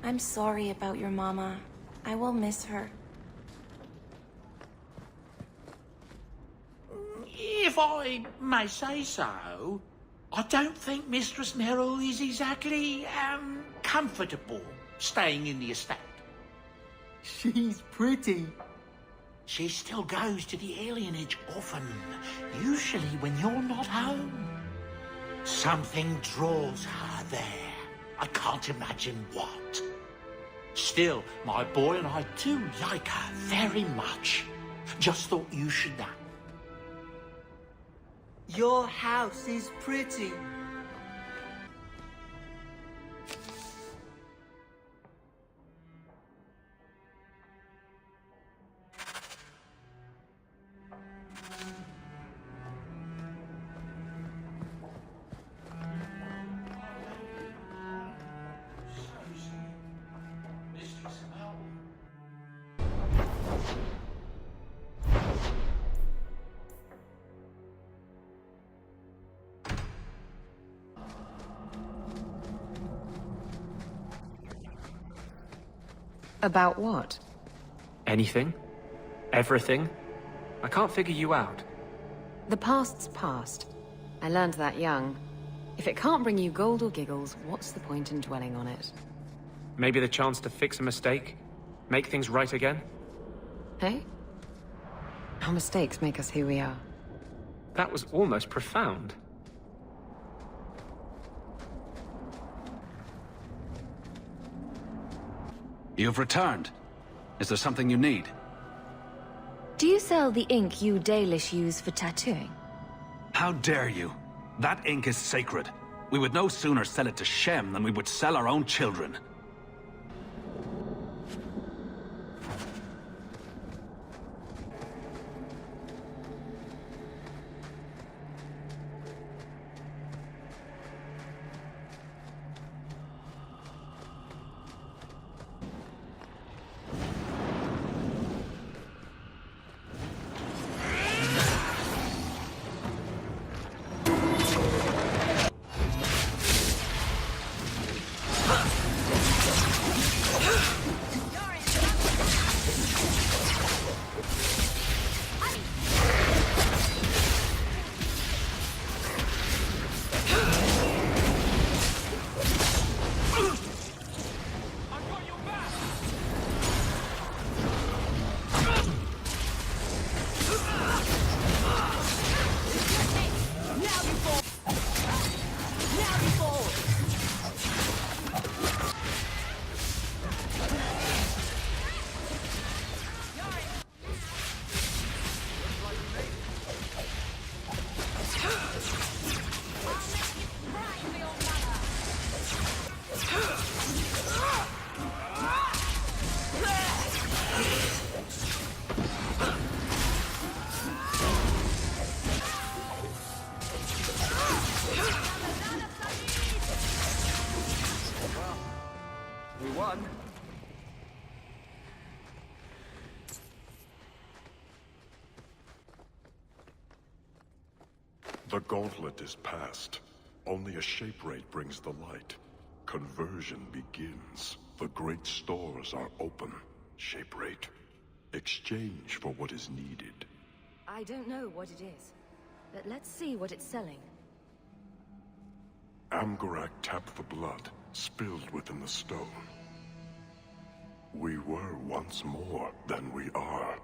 I'm sorry about your mama. I will miss her. If I may say so, I don't think Mistress Merrill is exactly, comfortable staying in the estate. She's pretty. She still goes to the alienage often, usually when you're not home. Something draws her there. I can't imagine what. Still, my boy and I do like her very much. Just thought you should know. Your house is pretty. About what? Anything? Everything? I can't figure you out. The past's past. I learned that young. If it can't bring you gold or giggles, what's the point in dwelling on it? Maybe the chance to fix a mistake? Make things right again? Hey? Our mistakes make us who we are. That was almost profound. You've returned. Is there something you need? Do you sell the ink you Dalish use for tattooing? How dare you? That ink is sacred. We would no sooner sell it to Shem than we would sell our own children. We won. The gauntlet is past. Only a shape rate brings the light. Conversion begins. The great stores are open. Shape rate. Exchange for what is needed. I don't know what it is, but let's see what it's selling. Amgarak tapped the blood, spilled within the stone. We were once more than we are.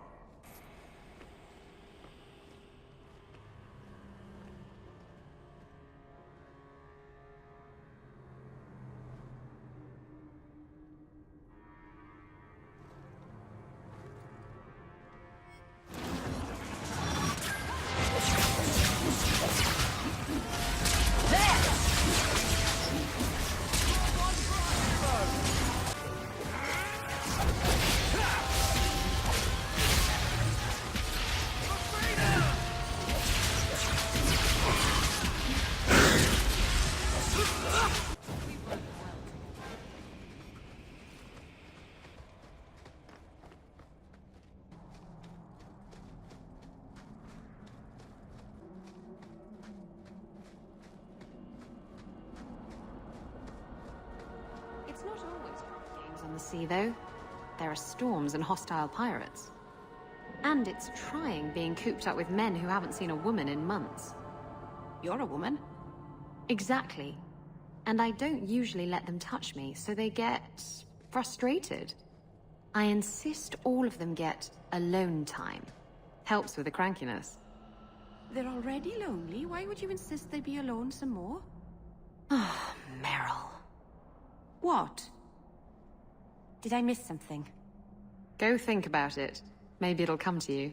on the sea, though. There are storms and hostile pirates. And it's trying being cooped up with men who haven't seen a woman in months. You're a woman. Exactly. And I don't usually let them touch me, so they get frustrated. I insist all of them get alone time. Helps with the crankiness. They're already lonely. Why would you insist they be alone some more? Ah, Meryl. What? Did I miss something? Go think about it. Maybe it'll come to you.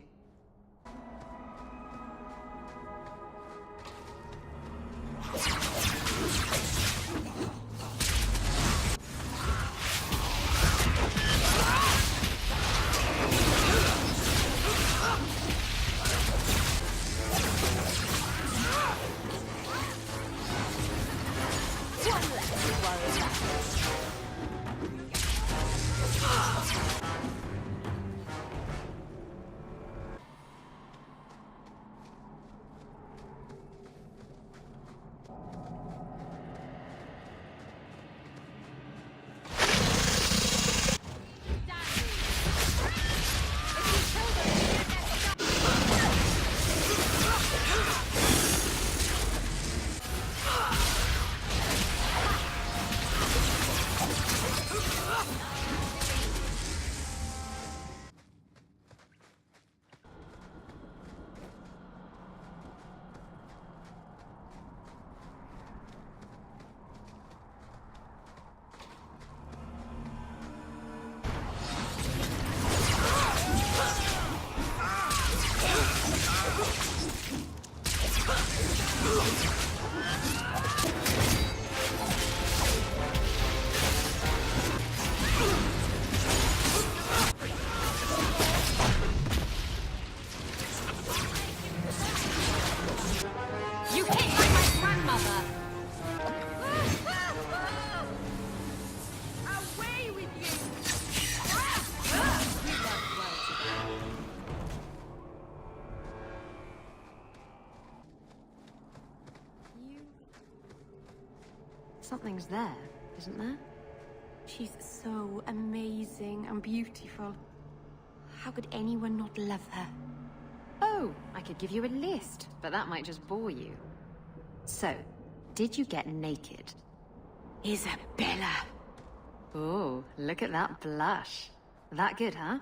You hit like my grandmother! Away with you! Something's there, isn't there? She's so amazing and beautiful. How could anyone not love her? Oh, I could give you a list, but that might just bore you. So, did you get naked? Isabella! Oh, look at that blush. That good, huh?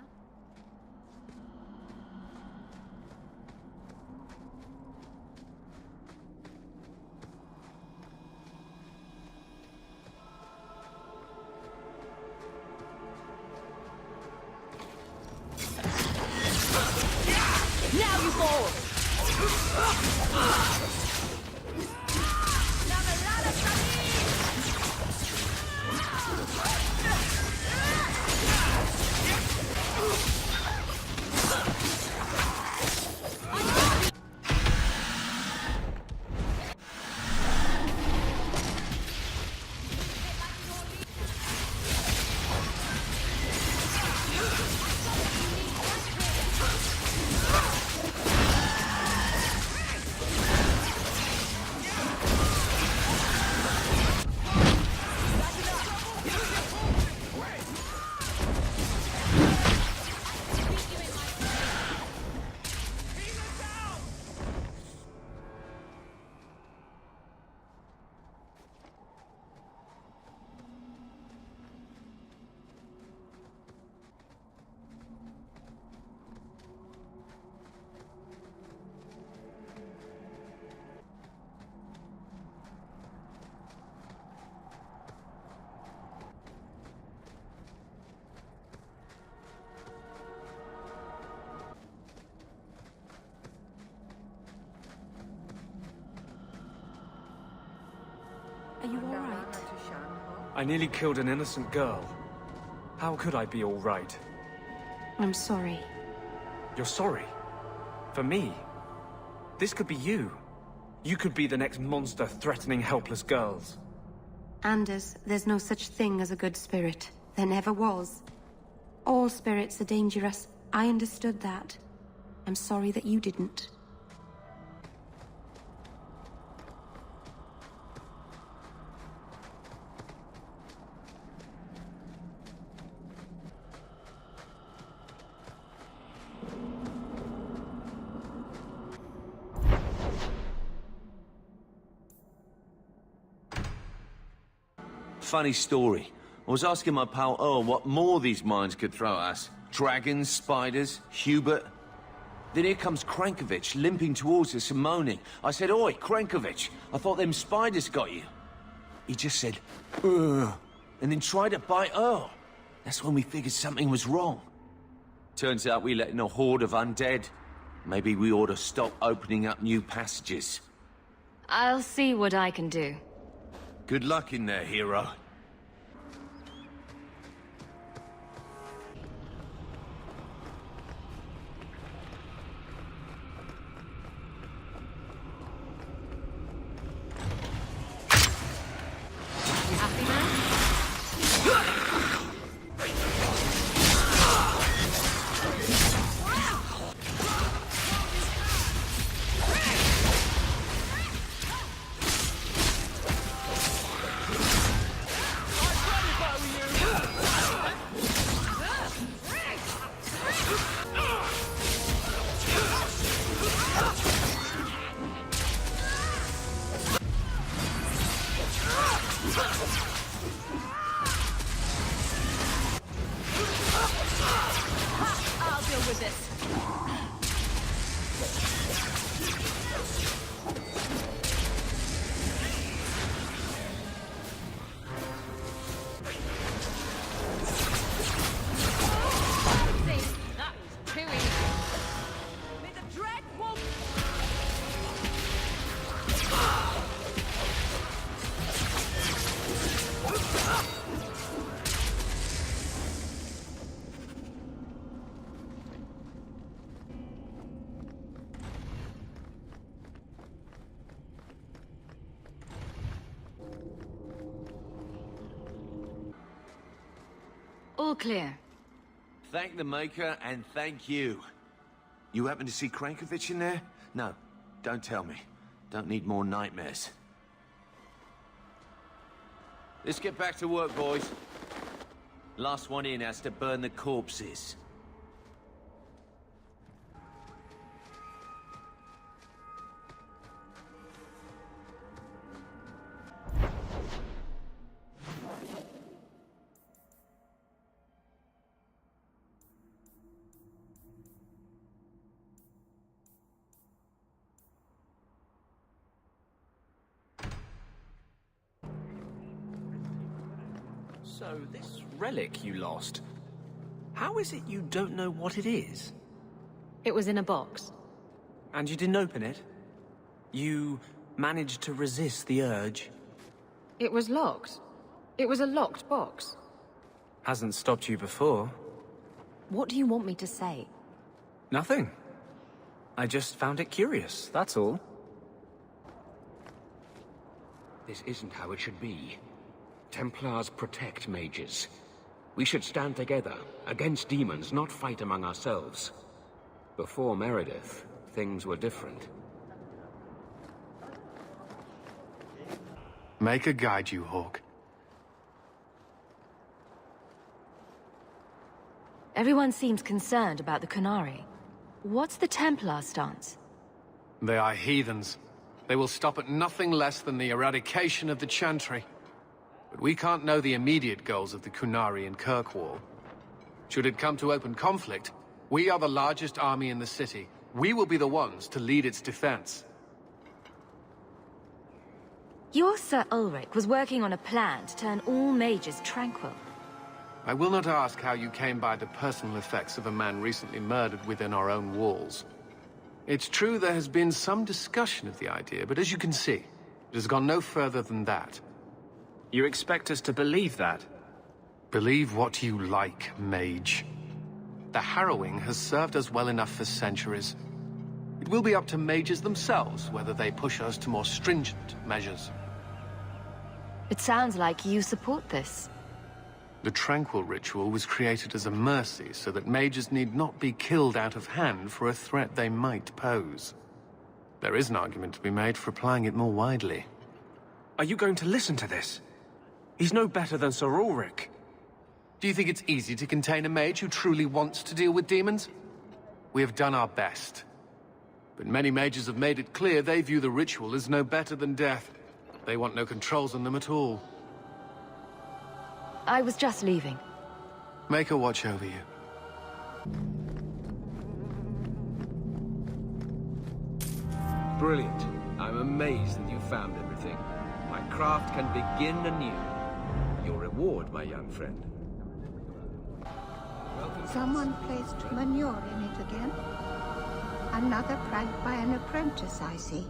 Now you fall! Are you alright? I nearly killed an innocent girl. How could I be all right? I'm sorry. You're sorry? For me? This could be you. You could be the next monster threatening helpless girls. Anders, there's no such thing as a good spirit. There never was. All spirits are dangerous. I understood that. I'm sorry that you didn't. Funny story. I was asking my pal Earl what more these mines could throw at us. Dragons, spiders, Hubert. Then here comes Krankovich limping towards us and moaning. I said, "Oi, Krankovich, I thought them spiders got you." He just said, "Ugh," and then tried to bite Earl. That's when we figured something was wrong. Turns out we let in a horde of undead. Maybe we ought to stop opening up new passages. I'll see what I can do. Good luck in there, hero. All clear. Thank the Maker, and thank you. You happen to see Krankovich in there? No, don't tell me. Don't need more nightmares. Let's get back to work, boys. Last one in has to burn the corpses. So, this relic you lost, how is it you don't know what it is? It was in a box. And you didn't open it? You managed to resist the urge? It was locked. It was a locked box. Hasn't stopped you before. What do you want me to say? Nothing. I just found it curious, that's all. This isn't how it should be. Templars protect mages. We should stand together, against demons, not fight among ourselves. Before Meredith, things were different. Maker guide you, Hawke. Everyone seems concerned about the Qunari. What's the Templar stance? They are heathens. They will stop at nothing less than the eradication of the Chantry. But we can't know the immediate goals of the Qunari in Kirkwall. Should it come to open conflict, we are the largest army in the city. We will be the ones to lead its defense. Your Sir Ulrich was working on a plan to turn all mages tranquil. I will not ask how you came by the personal effects of a man recently murdered within our own walls. It's true there has been some discussion of the idea, but as you can see, it has gone no further than that. You expect us to believe that? Believe what you like, mage. The harrowing has served us well enough for centuries. It will be up to mages themselves whether they push us to more stringent measures. It sounds like you support this. The Tranquil Ritual was created as a mercy so that mages need not be killed out of hand for a threat they might pose. There is an argument to be made for applying it more widely. Are you going to listen to this? He's no better than Sir Ulrich. Do you think it's easy to contain a mage who truly wants to deal with demons? We have done our best. But many mages have made it clear they view the ritual as no better than death. They want no controls on them at all. I was just leaving. Make her watch over you. Brilliant. I'm amazed that you found everything. My craft can begin anew. Your reward, my young friend. Someone placed manure in it again. Another prank by an apprentice, I see.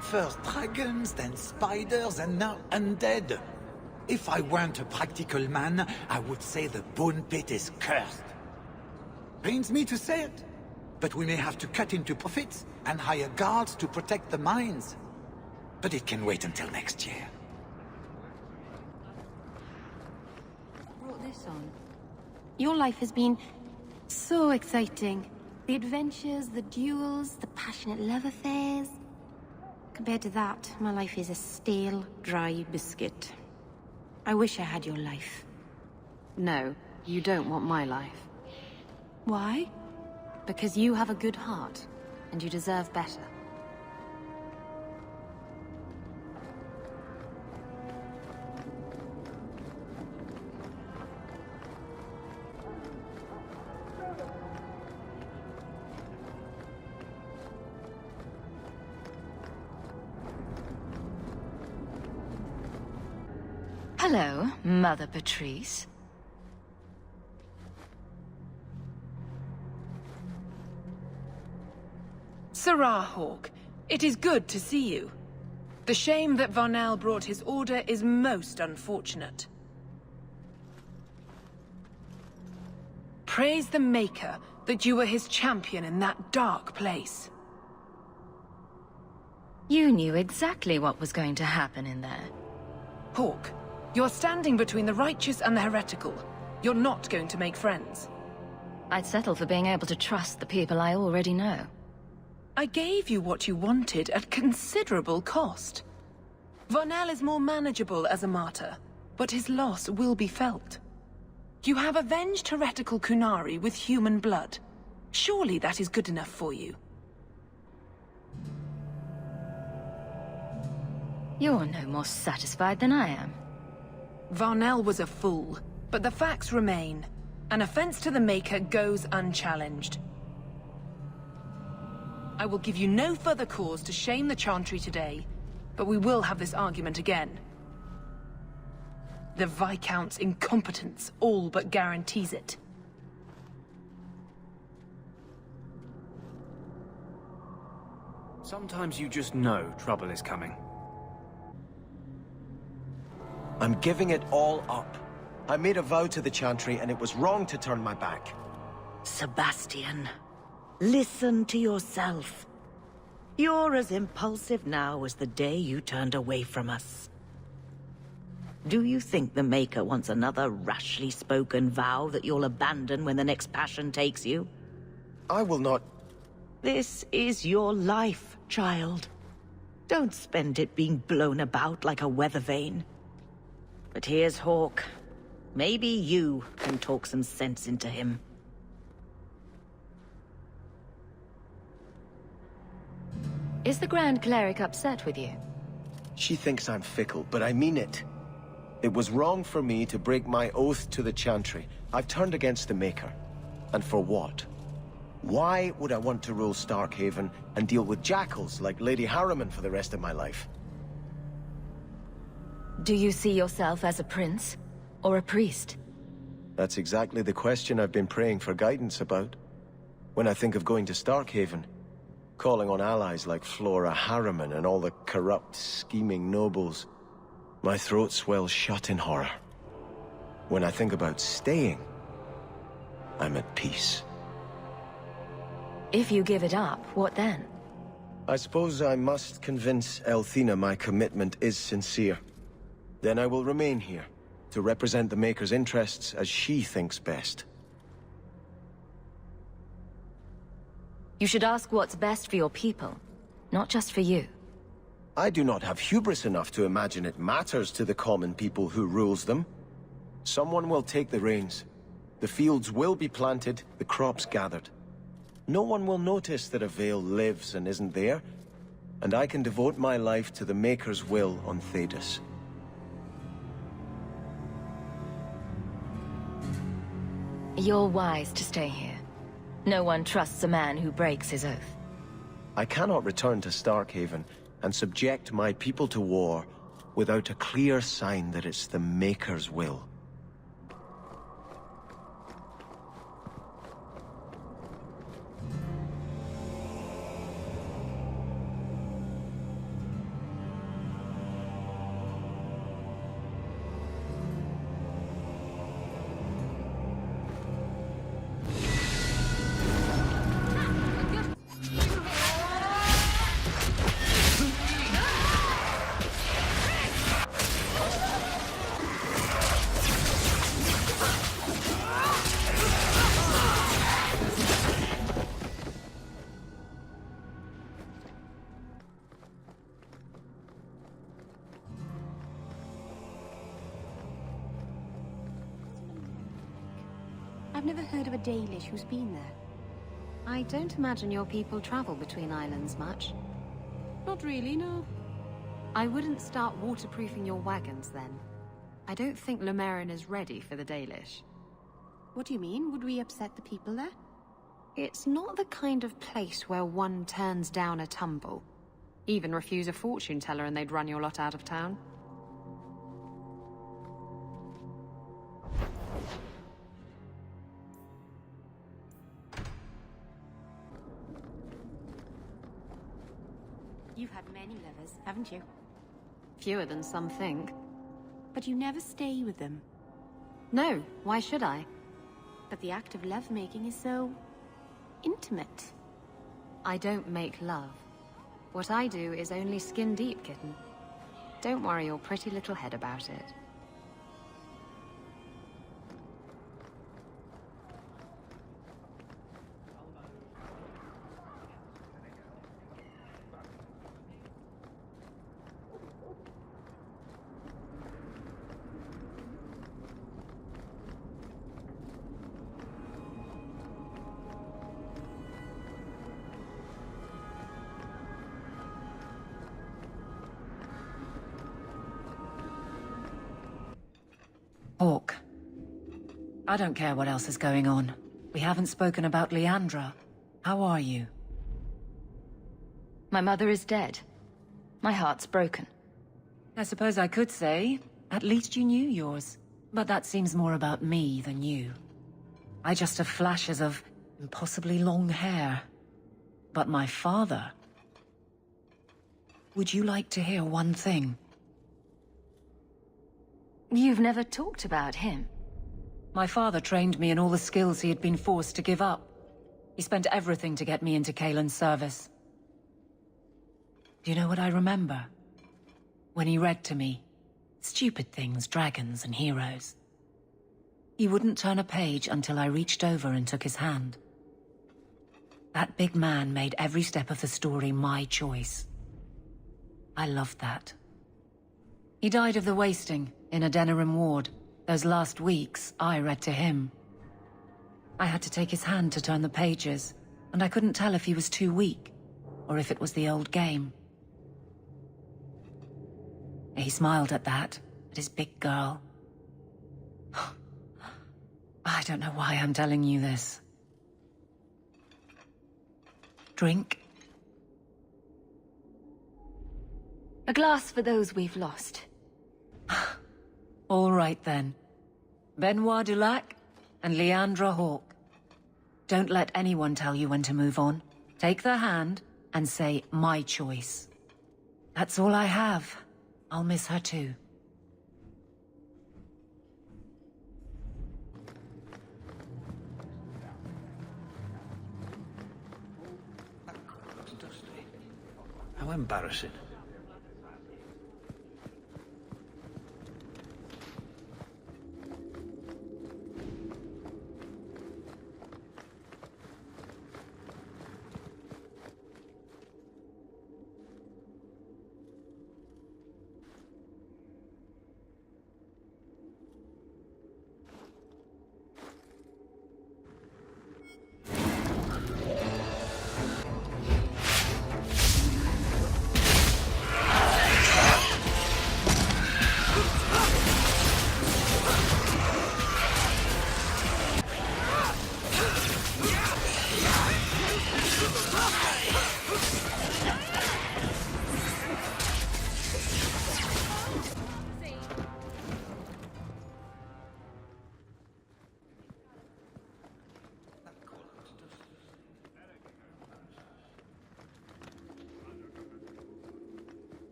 First dragons, then spiders, and now undead. If I weren't a practical man, I would say the Bone Pit is cursed. Pains me to say it, but we may have to cut into profits and hire guards to protect the mines. But it can wait until next year. Brought this on. Your life has been so exciting. The adventures, the duels, the passionate love affairs. Compared to that, my life is a stale, dry biscuit. I wish I had your life. No, you don't want my life. Why? Because you have a good heart, and you deserve better. Hello, Mother Patrice. Sirrah Hawke, it is good to see you. The shame that Varnell brought his order is most unfortunate. Praise the Maker that you were his champion in that dark place. You knew exactly what was going to happen in there. Hawke, you're standing between the righteous and the heretical. You're not going to make friends. I'd settle for being able to trust the people I already know. I gave you what you wanted at considerable cost. Varnell is more manageable as a martyr, but his loss will be felt. You have avenged heretical Qunari with human blood. Surely that is good enough for you. You're no more satisfied than I am. Varnell was a fool, but the facts remain. An offense to the Maker goes unchallenged. I will give you no further cause to shame the Chantry today, but we will have this argument again. The Viscount's incompetence all but guarantees it. Sometimes you just know trouble is coming. I'm giving it all up. I made a vow to the Chantry, and it was wrong to turn my back. Sebastian, listen to yourself. You're as impulsive now as the day you turned away from us. Do you think the Maker wants another rashly spoken vow that you'll abandon when the next passion takes you? I will not... This is your life, child. Don't spend it being blown about like a weather vane. But here's Hawke. Maybe you can talk some sense into him. Is the Grand Cleric upset with you? She thinks I'm fickle, but I mean it. It was wrong for me to break my oath to the Chantry. I've turned against the Maker. And for what? Why would I want to rule Starkhaven and deal with jackals like Lady Harriman for the rest of my life? Do you see yourself as a prince? Or a priest? That's exactly the question I've been praying for guidance about. When I think of going to Starkhaven, calling on allies like Flora Harriman and all the corrupt, scheming nobles, my throat swells shut in horror. When I think about staying, I'm at peace. If you give it up, what then? I suppose I must convince Elthina my commitment is sincere. Then I will remain here, to represent the Maker's interests as she thinks best. You should ask what's best for your people, not just for you. I do not have hubris enough to imagine it matters to the common people who rules them. Someone will take the reins. The fields will be planted, the crops gathered. No one will notice that a Vale lives and isn't there, and I can devote my life to the Maker's will on Thedas. You're wise to stay here. No one trusts a man who breaks his oath. I cannot return to Starkhaven and subject my people to war without a clear sign that it's the Maker's will. I've never heard of a Dalish who's been there. I don't imagine your people travel between islands much. Not really, no. I wouldn't start waterproofing your wagons then. I don't think Lumerin is ready for the Dalish. What do you mean? Would we upset the people there? It's not the kind of place where one turns down a tumble. Even refuse a fortune teller and they'd run your lot out of town. You've had many lovers, haven't you? Fewer than some think. But you never stay with them. No, why should I? But the act of lovemaking is so... intimate. I don't make love. What I do is only skin deep, kitten. Don't worry your pretty little head about it. Hawke. I don't care what else is going on. We haven't spoken about Leandra. How are you? My mother is dead. My heart's broken. I suppose I could say, at least you knew yours. But that seems more about me than you. I just have flashes of impossibly long hair. But my father... Would you like to hear one thing? You've never talked about him. My father trained me in all the skills he had been forced to give up. He spent everything to get me into Kaelin's service. Do you know what I remember? When he read to me. Stupid things, dragons and heroes. He wouldn't turn a page until I reached over and took his hand. That big man made every step of the story my choice. I loved that. He died of the wasting in Adenarim Ward. Those last weeks, I read to him. I had to take his hand to turn the pages, and I couldn't tell if he was too weak, or if it was the old game. He smiled at that, at his big girl. I don't know why I'm telling you this. Drink? A glass for those we've lost. All right, then. Benoit Dulac and Leandra Hawke. Don't let anyone tell you when to move on. Take their hand and say, my choice. That's all I have. I'll miss her too. How embarrassing.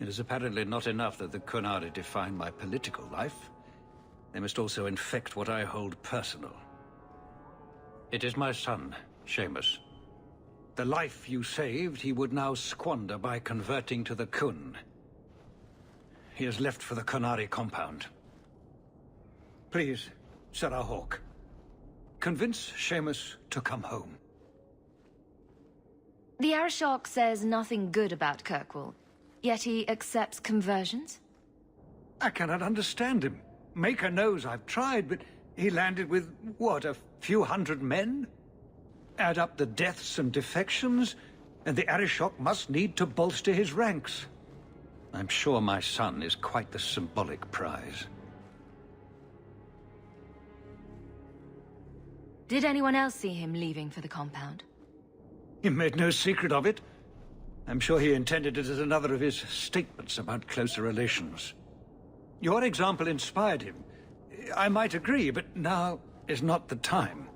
It is apparently not enough that the Qunari define my political life. They must also infect what I hold personal. It is my son, Seamus. The life you saved, he would now squander by converting to the Khun. He has left for the Qunari compound. Please, Serah Hawke, convince Seamus to come home. The Arishok says nothing good about Kirkwall, yet he accepts conversions? I cannot understand him. Maker knows I've tried, but he landed with, what, a few hundred men? Add up the deaths and defections, and the Arishok must need to bolster his ranks. I'm sure my son is quite the symbolic prize. Did anyone else see him leaving for the compound? He made no secret of it. I'm sure he intended it as another of his statements about closer relations. Your example inspired him. I might agree, but now is not the time.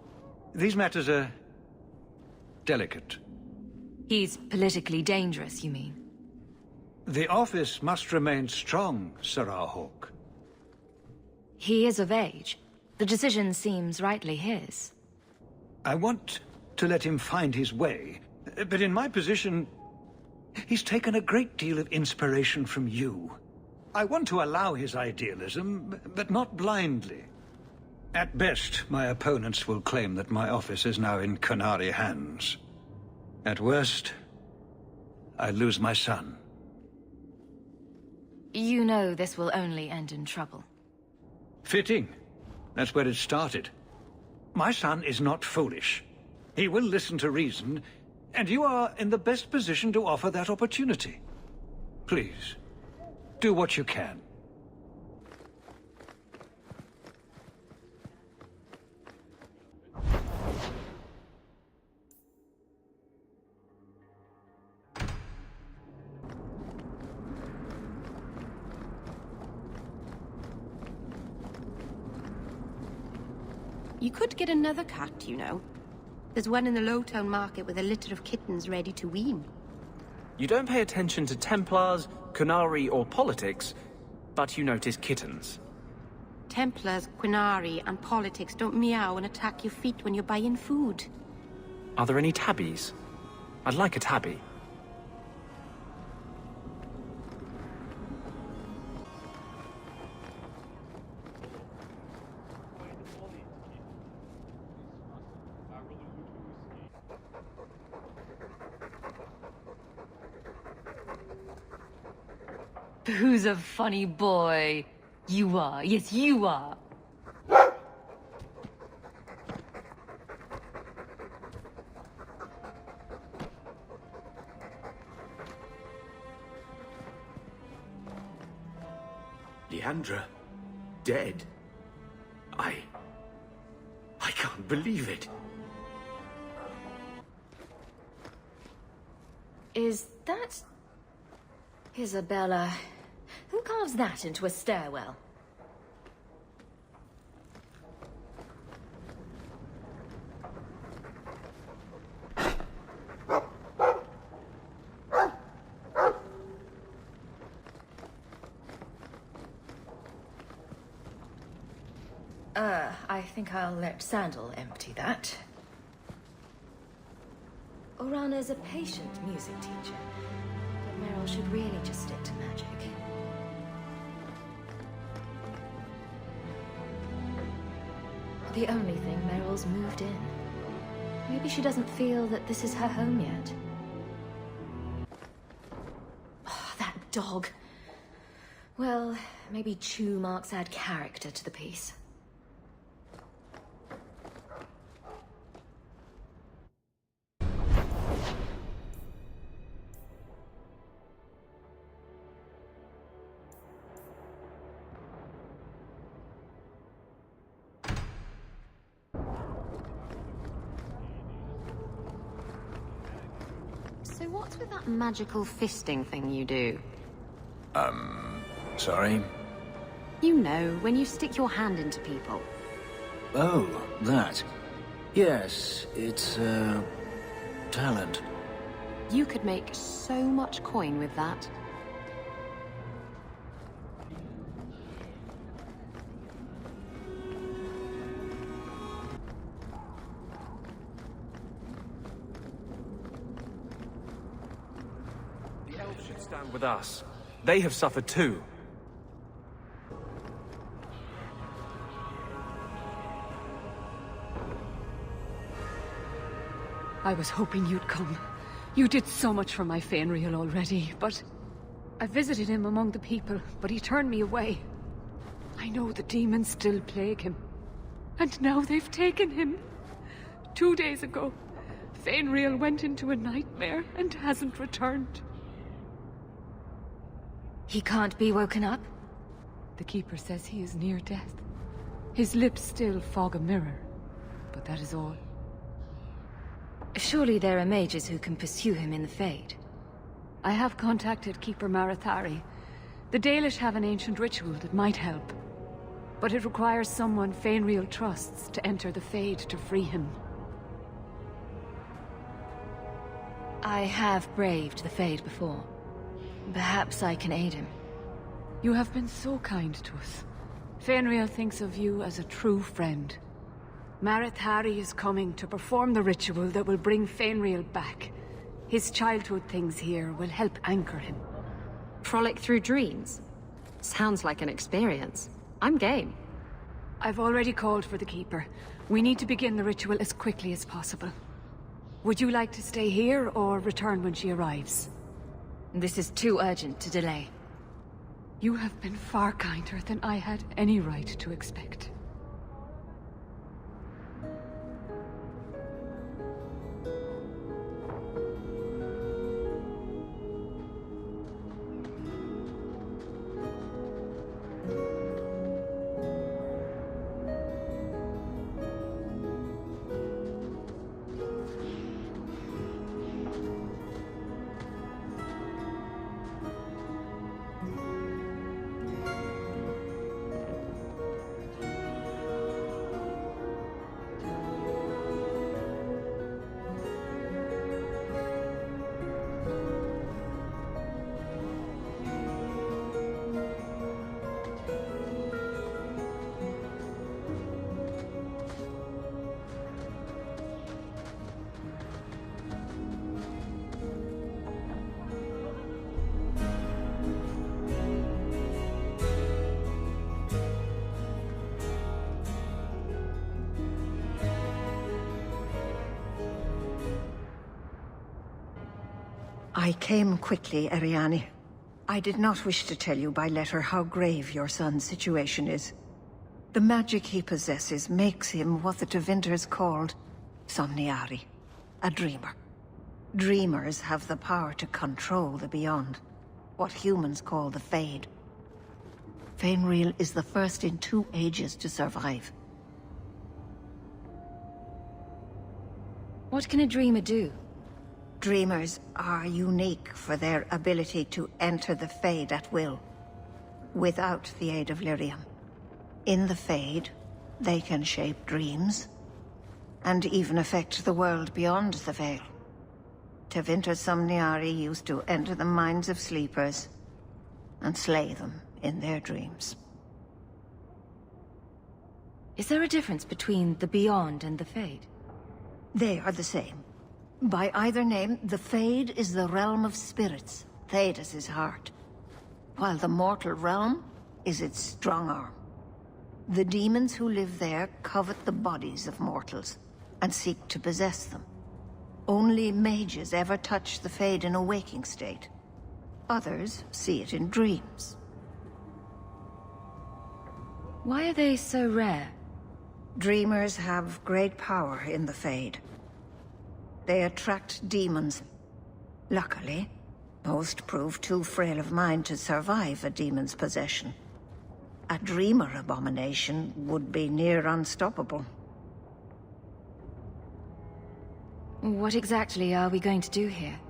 These matters are delicate. He's politically dangerous, you mean? The office must remain strong, Serah Hawke. He is of age. The decision seems rightly his. I want to let him find his way, but in my position, he's taken a great deal of inspiration from you. I want to allow his idealism, but not blindly. At best, my opponents will claim that my office is now in Qunari hands. At worst, I lose my son. You know this will only end in trouble. Fitting. That's where it started. My son is not foolish. He will listen to reason, and you are in the best position to offer that opportunity. Please, do what you can. You could get another cat, you know. There's one in the Lowtown market with a litter of kittens ready to wean. You don't pay attention to Templars, Qunari, or politics, but you notice kittens. Templars, Qunari, and politics don't meow and attack your feet when you're buying food. Are there any tabbies? I'd like a tabby. Who's a funny boy? You are. Yes, you are. Leandra? Dead? I can't believe it. Is that... Isabella? Who carves that into a stairwell? I think I'll let Sandal empty that. Orana's a patient music teacher, but Meryl should really just stick to magic. The only thing, Meryl's moved in. Maybe she doesn't feel that this is her home yet. Oh, that dog. Well, maybe chew marks add character to the piece. So what's with that magical fisting thing you do? Sorry? You know, when you stick your hand into people. Oh, that. Yes, it's, talent. You could make so much coin with that. stand with us. They have suffered too. I was hoping you'd come. You did so much for my Fainriel already, but... I visited him among the people, but he turned me away. I know the demons still plague him. And now they've taken him. 2 days ago, Fainriel went into a nightmare and hasn't returned. He can't be woken up? The Keeper says he is near death. His lips still fog a mirror, but that is all. Surely there are mages who can pursue him in the Fade. I have contacted Keeper Marathari. The Dalish have an ancient ritual that might help. But it requires someone Fainriel trusts to enter the Fade to free him. I have braved the Fade before. Perhaps I can aid him. You have been so kind to us. Fainriel thinks of you as a true friend. Marathari is coming to perform the ritual that will bring Fainriel back. His childhood things here will help anchor him. Frolic through dreams? Sounds like an experience. I'm game. I've already called for the Keeper. We need to begin the ritual as quickly as possible. Would you like to stay here or return when she arrives? This is too urgent to delay. You have been far kinder than I had any right to expect. I came quickly, Ariane. I did not wish to tell you by letter how grave your son's situation is. The magic he possesses makes him what the Tevinters called Somniari, a dreamer. Dreamers have the power to control the beyond, what humans call the Fade. Fainriel is the first in 2 ages to survive. What can a dreamer do? Dreamers are unique for their ability to enter the Fade at will, without the aid of Lyrium. In the Fade, they can shape dreams, and even affect the world beyond the Veil. Tevinter Somniari used to enter the minds of sleepers, and slay them in their dreams. Is there a difference between the Beyond and the Fade? They are the same. By either name, the Fade is the realm of spirits, Thedas' heart, while the mortal realm is its strong arm. The demons who live there covet the bodies of mortals, and seek to possess them. Only mages ever touch the Fade in a waking state. Others see it in dreams. Why are they so rare? Dreamers have great power in the Fade. They attract demons. Luckily, most prove too frail of mind to survive a demon's possession. A dreamer abomination would be near unstoppable. What exactly are we going to do here?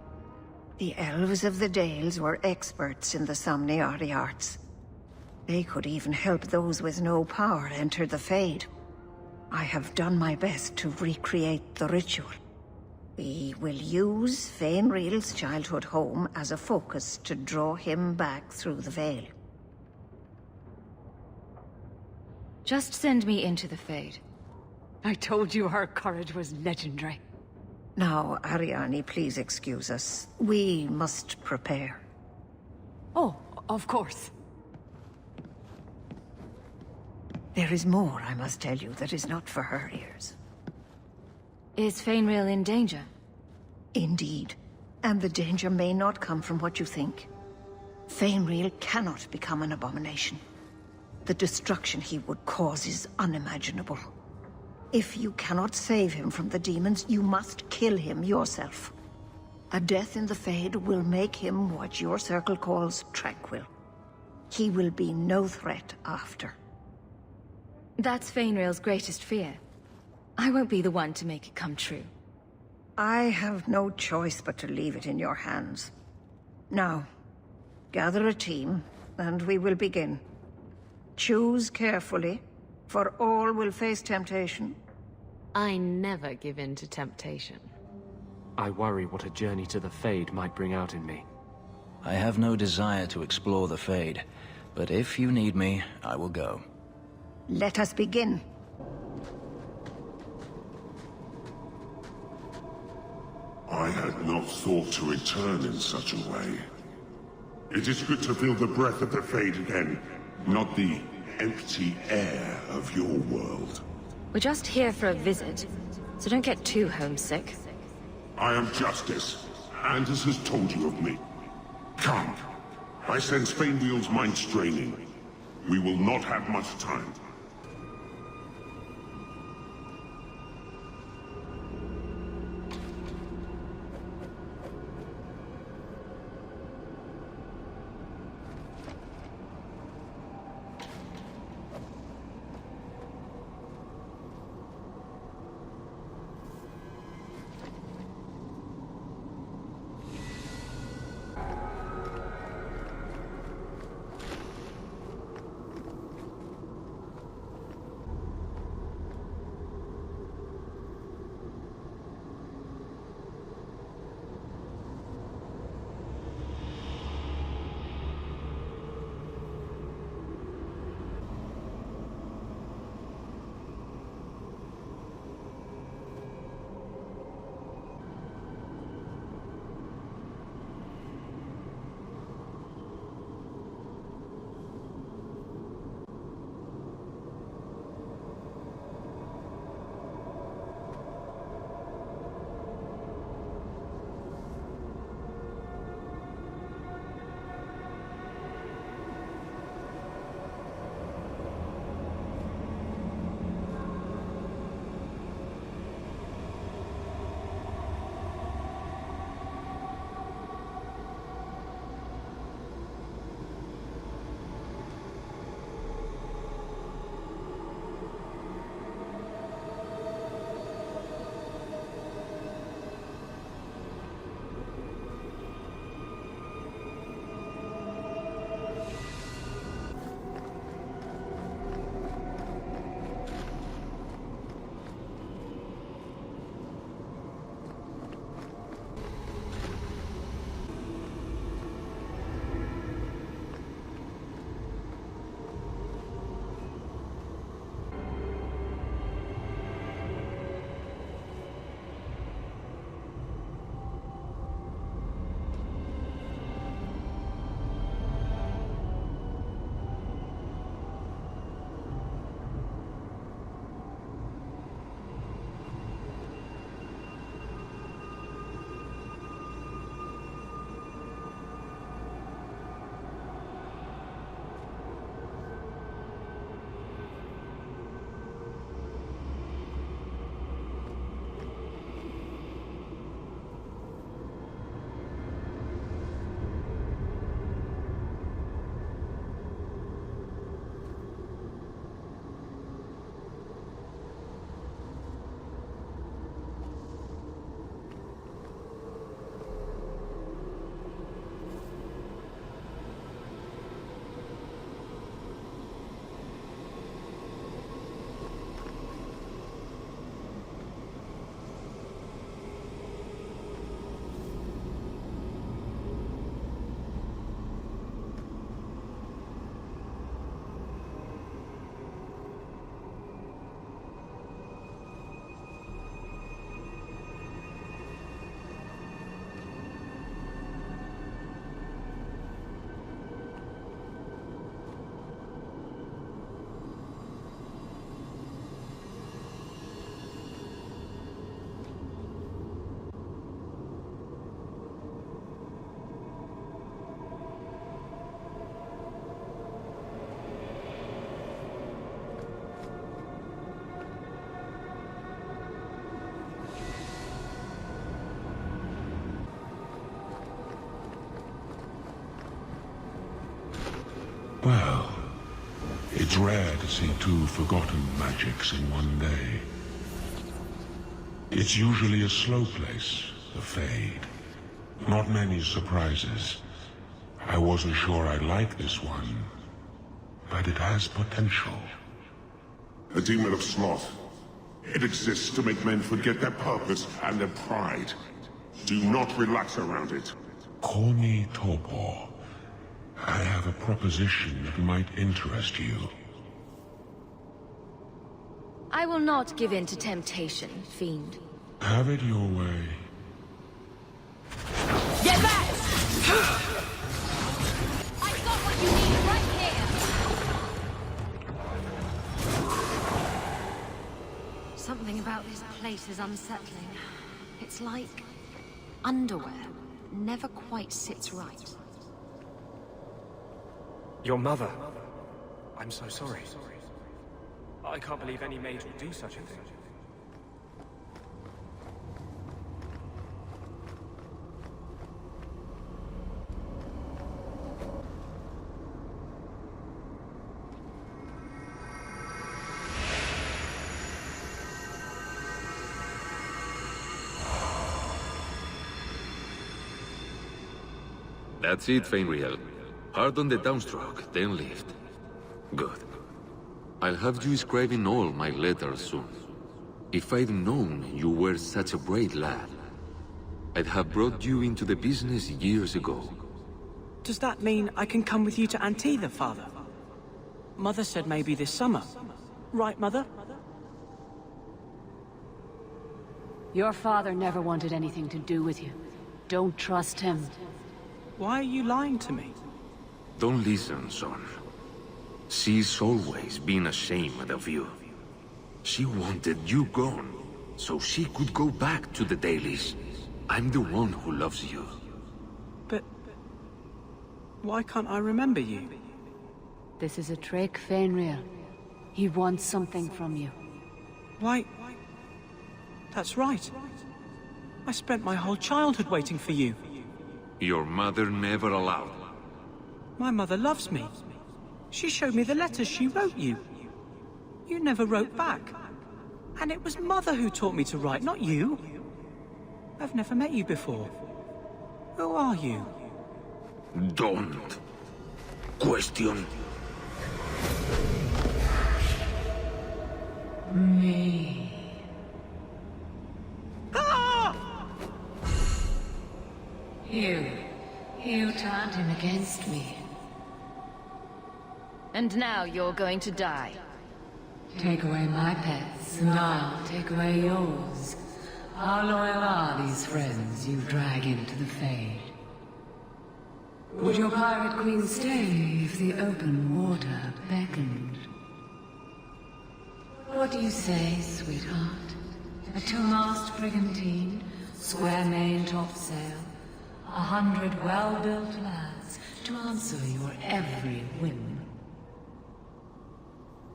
The elves of the Dales were experts in the Somniari arts. They could even help those with no power enter the Fade. I have done my best to recreate the ritual. We will use Fainriel's childhood home as a focus to draw him back through the Veil. Just send me into the Fade. I told you her courage was legendary. Now, Ariane, please excuse us. We must prepare. Oh, of course. There is more, I must tell you, that is not for her ears. Is Fainrail in danger? Indeed. And the danger may not come from what you think. Fainrail cannot become an abomination. The destruction he would cause is unimaginable. If you cannot save him from the demons, you must kill him yourself. A death in the Fade will make him what your circle calls tranquil. He will be no threat after. That's Fainrail's greatest fear. I won't be the one to make it come true. I have no choice but to leave it in your hands. Now, gather a team, and we will begin. Choose carefully, for all will face temptation. I never give in to temptation. I worry what a journey to the Fade might bring out in me. I have no desire to explore the Fade, but if you need me, I will go. Let us begin. I had not thought to return in such a way. It is good to feel the breath of the Fade again, not the empty air of your world. We're just here for a visit, so don't get too homesick. I am Justice. Anders has told you of me. Come. I sense Fainwheel's mind straining. We will not have much time. Well, it's rare to see two forgotten magics in one day. It's usually a slow place, the Fade. Not many surprises. I wasn't sure I liked this one, but it has potential. The Demon of Sloth. It exists to make men forget their purpose and their pride. Do not relax around it. Call me Torpor. I have a proposition that might interest you. I will not give in to temptation, fiend. Have it your way. Get back! I've got what you need right here! Something about this place is unsettling. It's like underwear. Never quite sits right. Your mother. I'm so sorry. I can't believe any mage would do such a thing. That's it, Fenrir. Hard on the downstroke, then lift. Good. I'll have you scribing all my letters soon. If I'd known you were such a brave lad, I'd have brought you into the business years ago. Does that mean I can come with you to Antitha, Father? Mother said maybe this summer. Right, Mother? Your father never wanted anything to do with you. Don't trust him. Why are you lying to me? Don't listen, son. She's always been ashamed of you. She wanted you gone, so she could go back to the dailies. I'm the one who loves you. But why can't I remember you? This is a trick, Fenrir. He wants something from you. Why? That's right. I spent my whole childhood waiting for you. Your mother never allowed. My mother loves me. She showed me the letters she wrote you. You never wrote back. And it was Mother who taught me to write, not you. I've never met you before. Who are you? Don't question me. You turned him against me. And now you're going to die. Take away my pets, and I'll take away yours. How loyal are these friends you drag into the Fade? Would your pirate queen stay if the open water beckoned? What do you say, sweetheart? A two-mast brigantine, square main topsail, 100 well-built lads to answer your every whim.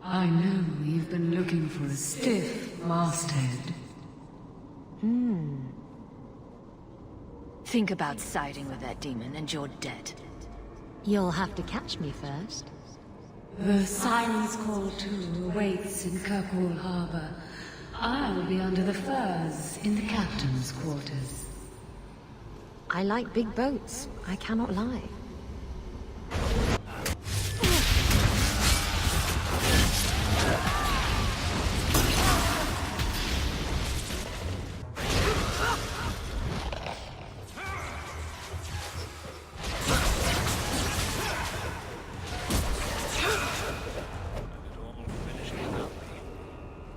I know you've been looking for a stiff masthead. Think about siding with that demon and you're dead. You'll have to catch me first. The Siren's Call 2 awaits in Kirkwall Harbor. I'll be under the firs in the captain's quarters. I like big boats. I cannot lie.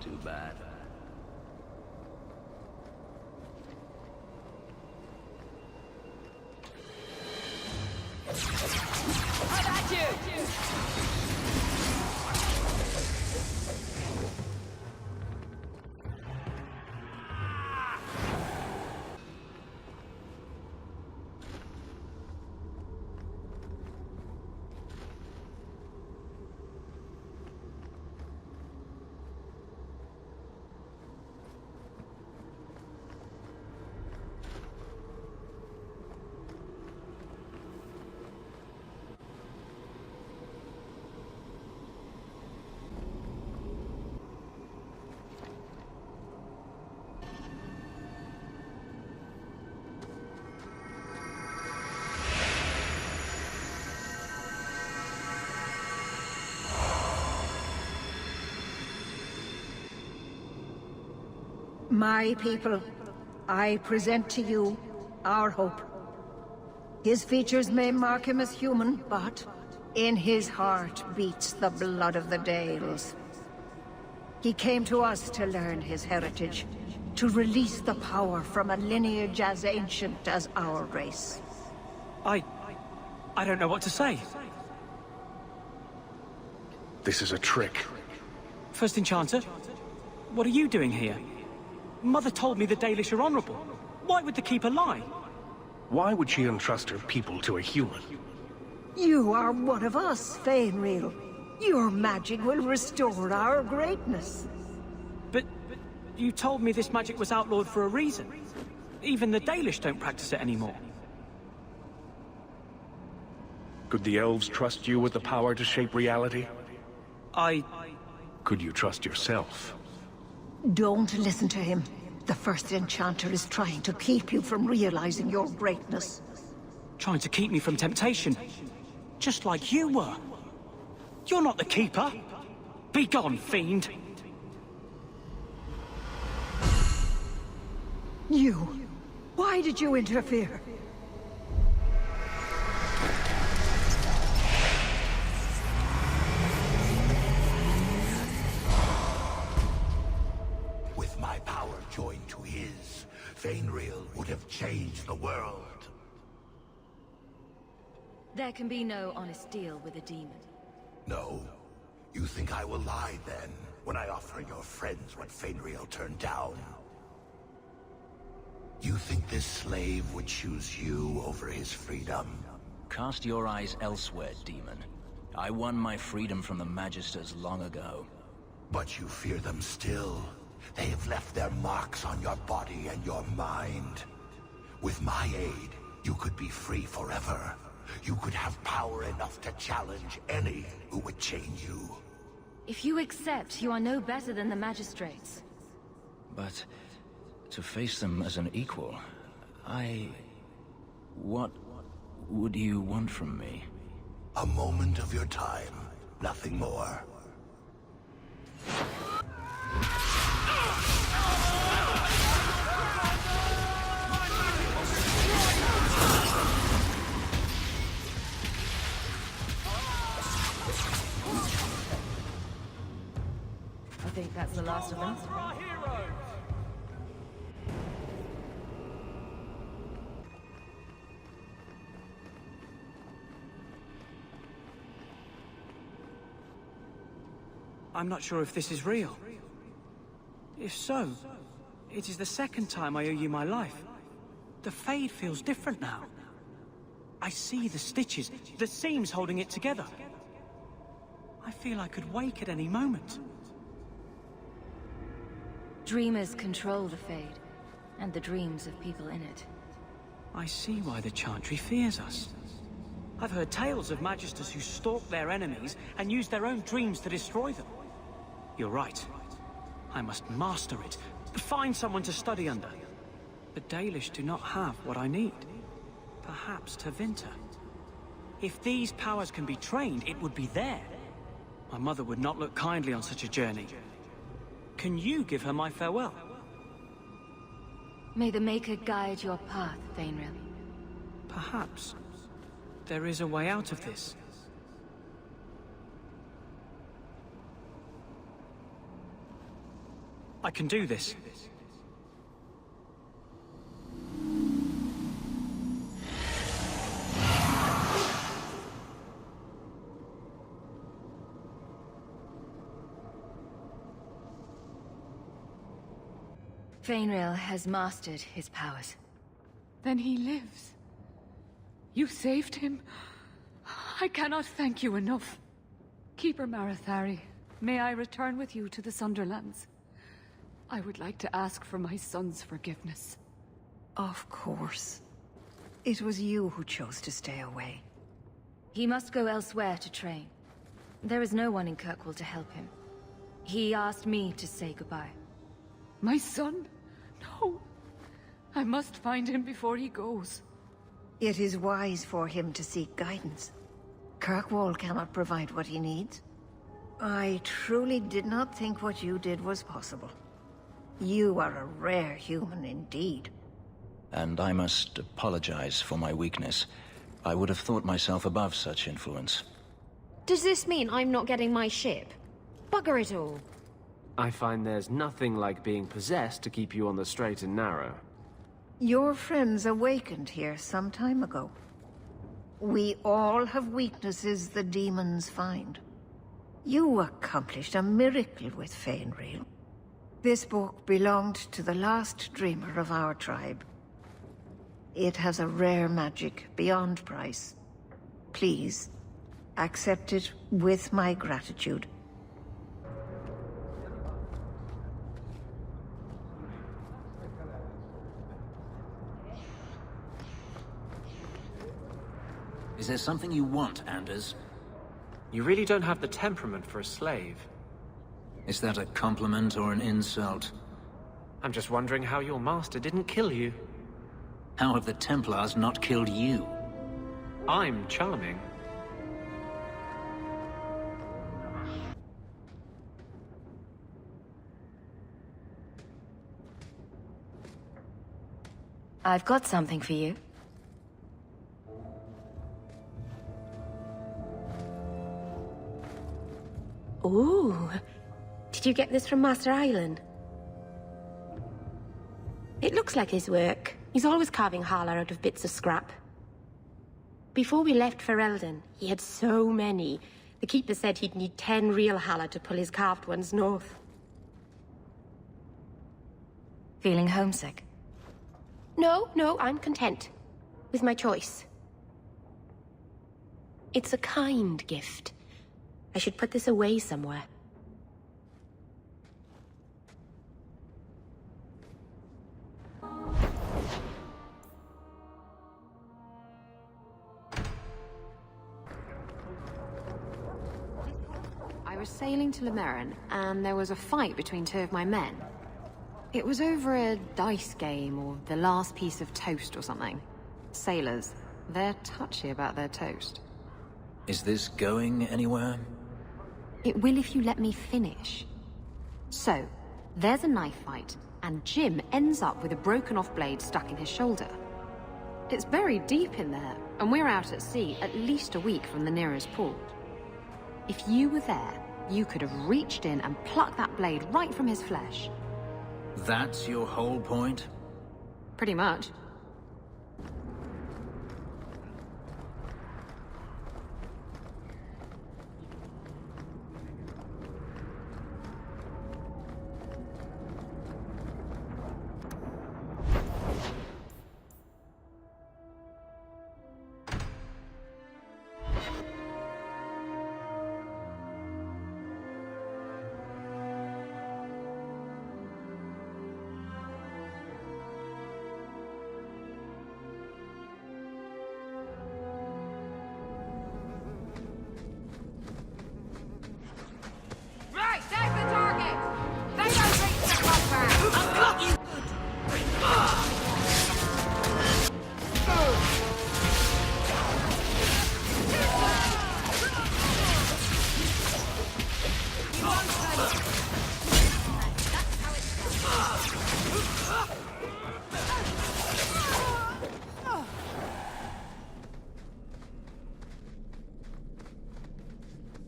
Too bad. My people, I present to you our hope. His features may mark him as human, but in his heart beats the blood of the Dales. He came to us to learn his heritage, to release the power from a lineage as ancient as our race. I don't know what to say. This is a trick. First Enchanter, what are you doing here? Mother told me the Dalish are honorable. Why would the Keeper lie? Why would she entrust her people to a human? You are one of us, Fainril. Your magic will restore our greatness. But you told me this magic was outlawed for a reason. Even the Dalish don't practice it anymore. Could the elves trust you with the power to shape reality? Could you trust yourself? Don't listen to him. The First Enchanter is trying to keep you from realizing your greatness. Trying to keep me from temptation. Just like you were. You're not the Keeper. Be gone, fiend. You. Why did you interfere? With my power joined to his, Fainril would have changed the world. There can be no honest deal with a demon. No? You think I will lie then, when I offer your friends what Fainril turned down? You think this slave would choose you over his freedom? Cast your eyes elsewhere, demon. I won my freedom from the Magisters long ago. But you fear them still. They have left their marks on your body and your mind. With my aid, you could be free forever. You could have power enough to challenge any who would chain you. If you accept, you are no better than the magistrates. But to face them as an equal, what would you want from me? A moment of your time, nothing more. I think that's the last of them. I'm not sure if this is real. If so, it is the second time I owe you my life. The Fade feels different now. I see the stitches, the seams holding it together. I feel I could wake at any moment. Dreamers control the Fade, and the dreams of people in it. I see why the Chantry fears us. I've heard tales of Magisters who stalk their enemies and use their own dreams to destroy them. You're right. I must master it. Find someone to study under. The Dalish do not have what I need. Perhaps Tevinter. If these powers can be trained, it would be there. My mother would not look kindly on such a journey. Can you give her my farewell? May the Maker guide your path, Fainril. Perhaps there is a way out of this. I can do this. Fainril has mastered his powers. Then he lives. You saved him. I cannot thank you enough. Keeper Marathari, may I return with you to the Sunderlands? I would like to ask for my son's forgiveness. Of course. It was you who chose to stay away. He must go elsewhere to train. There is no one in Kirkwall to help him. He asked me to say goodbye. My son? No. I must find him before he goes. It is wise for him to seek guidance. Kirkwall cannot provide what he needs. I truly did not think what you did was possible. You are a rare human indeed. And I must apologize for my weakness. I would have thought myself above such influence. Does this mean I'm not getting my ship? Bugger it all. I find there's nothing like being possessed to keep you on the straight and narrow. Your friends awakened here some time ago. We all have weaknesses the demons find. You accomplished a miracle with Faenriel. This book belonged to the last dreamer of our tribe. It has a rare magic beyond price. Please, accept it with my gratitude. Is there something you want, Anders? You really don't have the temperament for a slave. Is that a compliment or an insult? I'm just wondering how your master didn't kill you. How have the Templars not killed you? I'm charming. I've got something for you. Ooh. Did you get this from Master Island? It looks like his work. He's always carving Hala out of bits of scrap. Before we left for Eldon, he had so many. The Keeper said he'd need 10 real Hala to pull his carved ones north. Feeling homesick? No, I'm content. With my choice. It's a kind gift. I should put this away somewhere. I was sailing to Lemerin, and there was a fight between two of my men. It was over a dice game, or the last piece of toast or something. Sailors, they're touchy about their toast. Is this going anywhere? It will if you let me finish. So, there's a knife fight, and Jim ends up with a broken-off blade stuck in his shoulder. It's buried deep in there, and we're out at sea at least a week from the nearest port. If you were there, you could have reached in and plucked that blade right from his flesh. That's your whole point? Pretty much. Right, take the target! They don't reach the compound! I've got you!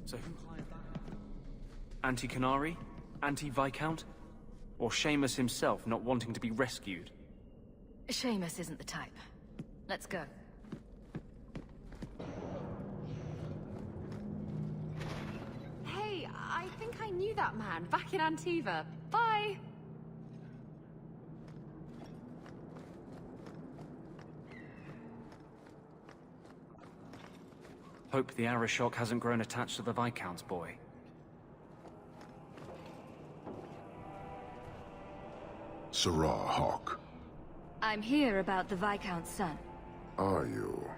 So who hired that? Anti-Canary? Anti-Viscount? Or Seamus himself not wanting to be rescued? Seamus isn't the type. Let's go. Hey, I think I knew that man back in Antiva. Bye! Hope the Arishok hasn't grown attached to the Viscount's boy. Serah Hawk, I'm here about the Viscount's son. are you?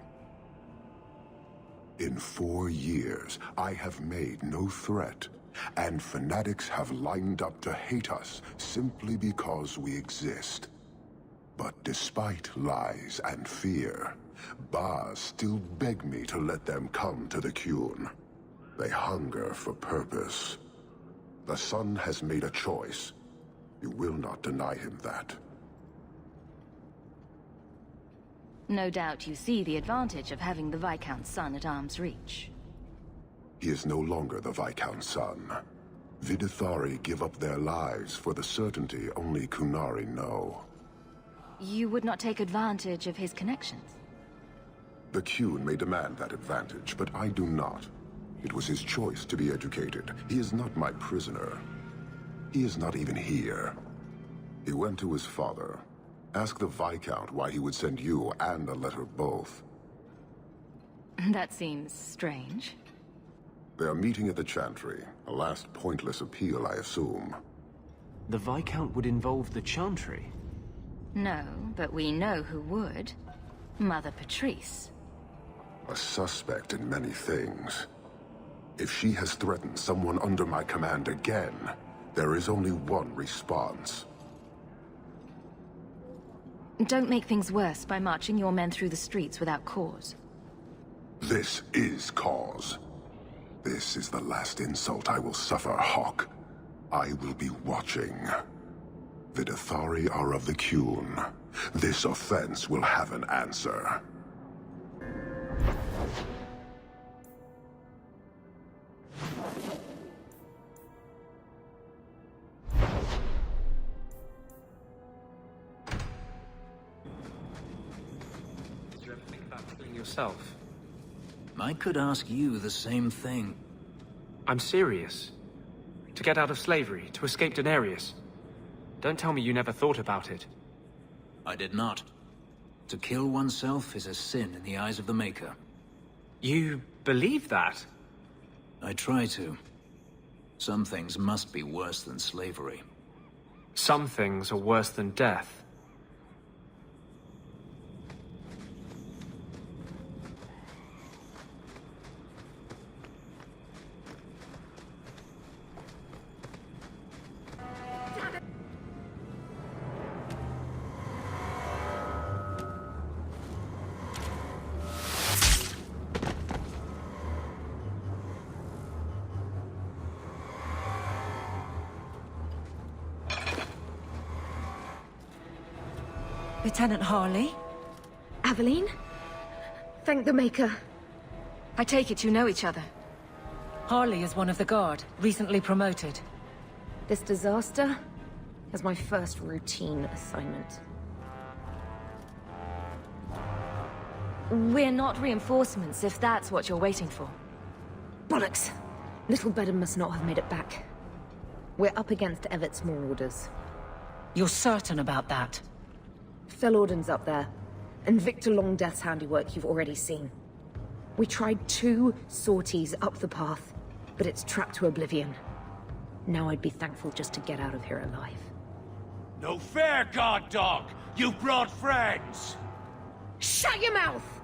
In 4 years, I have made no threat, and fanatics have lined up to hate us simply because we exist. But despite lies and fear, Baz still beg me to let them come to the Qun. They hunger for purpose. The Sun has made a choice. You will not deny him that. No doubt you see the advantage of having the Viscount's son at arm's reach. He is no longer the Viscount's son. Vidithari give up their lives for the certainty only Qunari know. You would not take advantage of his connections? The Qun may demand that advantage, but I do not. It was his choice to be educated. He is not my prisoner. He is not even here. He went to his father. Ask the Viscount why he would send you and a letter both. That seems strange. They are meeting at the Chantry. A last pointless appeal, I assume. The Viscount would involve the Chantry? No, but we know who would. Mother Patrice. A suspect in many things. If she has threatened someone under my command again, there is only one response. Don't make things worse by marching your men through the streets without cause. This is cause. This is the last insult I will suffer, Hawke. I will be watching. Vidithari are of the Qun. This offense will have an answer. Did you ever think about killing yourself? I could ask you the same thing. I'm serious. To get out of slavery, to escape Daenerys. Don't tell me you never thought about it. I did not. To kill oneself is a sin in the eyes of the Maker. You believe that? I try to. Some things must be worse than slavery. Some things are worse than death. Lieutenant Harley? Aveline? Thank the Maker. I take it you know each other. Harley is one of the Guard, recently promoted. This disaster is my first routine assignment. We're not reinforcements, if that's what you're waiting for. Bollocks! Little Bedham must not have made it back. We're up against Evet's Marauders. You're certain about that? Felorden's up there, and Victor Longdeath's handiwork you've already seen. We tried 2 sorties up the path, but it's trapped to oblivion. Now I'd be thankful just to get out of here alive. No fair, guard dog! You brought friends! Shut your mouth!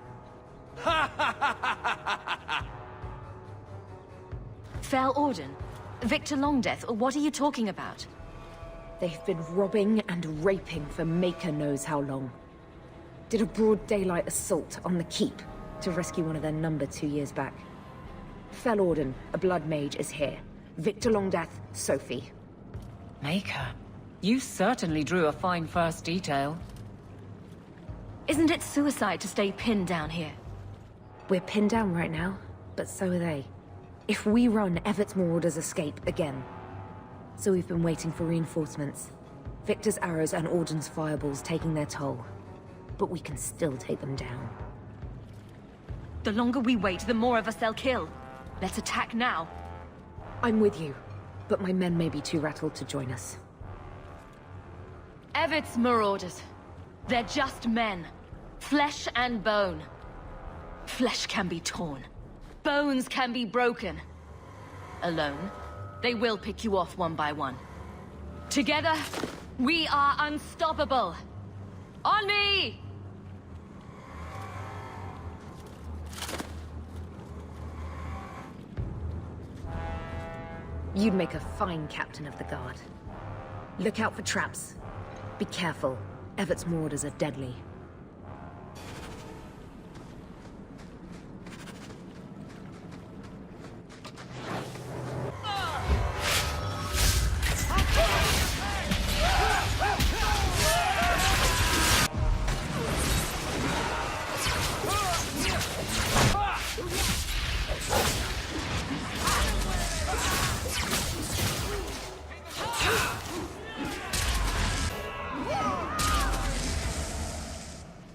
Felorden? Victor Longdeath, what are you talking about? They've been robbing and raping for Maker knows how long. Did a broad daylight assault on the Keep to rescue one of their number 2 years back. Felorden, a blood mage, is here. Victor Longdeath, Sophie. Maker, you certainly drew a fine first detail. Isn't it suicide to stay pinned down here? We're pinned down right now, but so are they. If we run, Evet's Marauders escape again. So we've been waiting for reinforcements. Victor's arrows and Orden's fireballs taking their toll. But we can still take them down. The longer we wait, the more of us they'll kill. Let's attack now. I'm with you, but my men may be too rattled to join us. Evet's Marauders. They're just men. Flesh and bone. Flesh can be torn. Bones can be broken. Alone, they will pick you off one by one. Together, we are unstoppable. On me! You'd make a fine captain of the Guard. Look out for traps. Be careful. Evet's Marauders are deadly.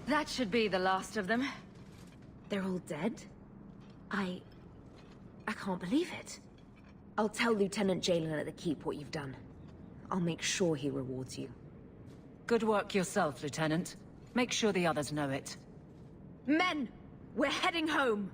That should be the last of them. They're all dead? I can't believe it. I'll tell Lieutenant Jalen at the Keep what you've done. I'll make sure he rewards you. Good work yourself, Lieutenant. Make sure the others know it. Men! We're heading home!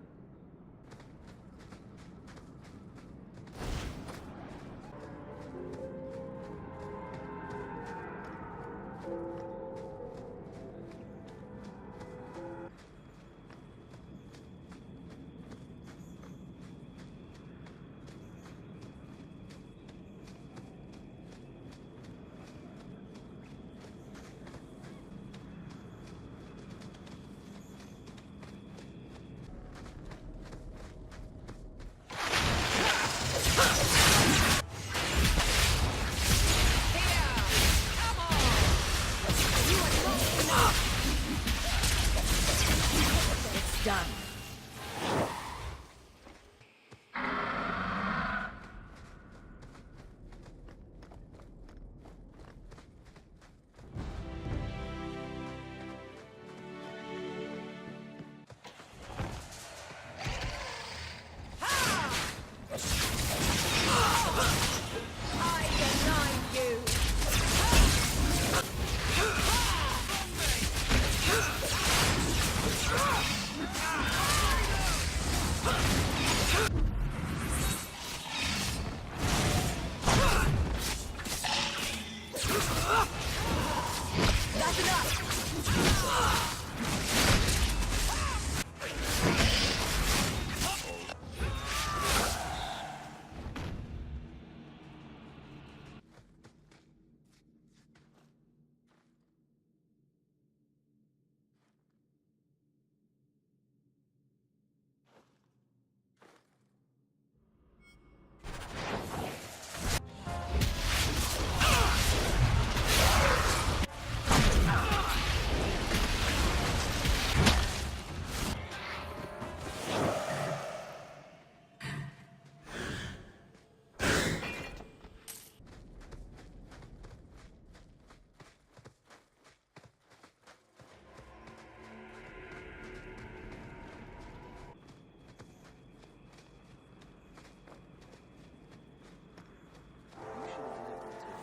Done.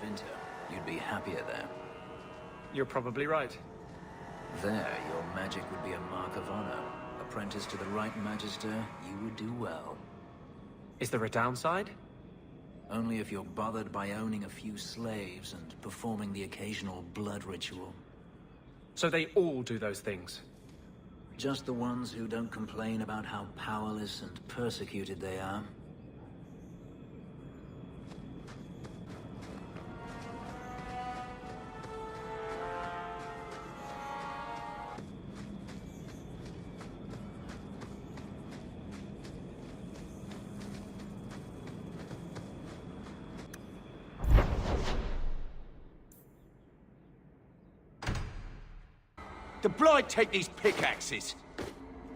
Vinter, you'd be happier there. You're probably right. There, your magic would be a mark of honor. Apprentice to the right Magister, you would do well. Is there a downside? Only if you're bothered by owning a few slaves and performing the occasional blood ritual. So they all do those things? Just the ones who don't complain about how powerless and persecuted they are. The Blight take these pickaxes!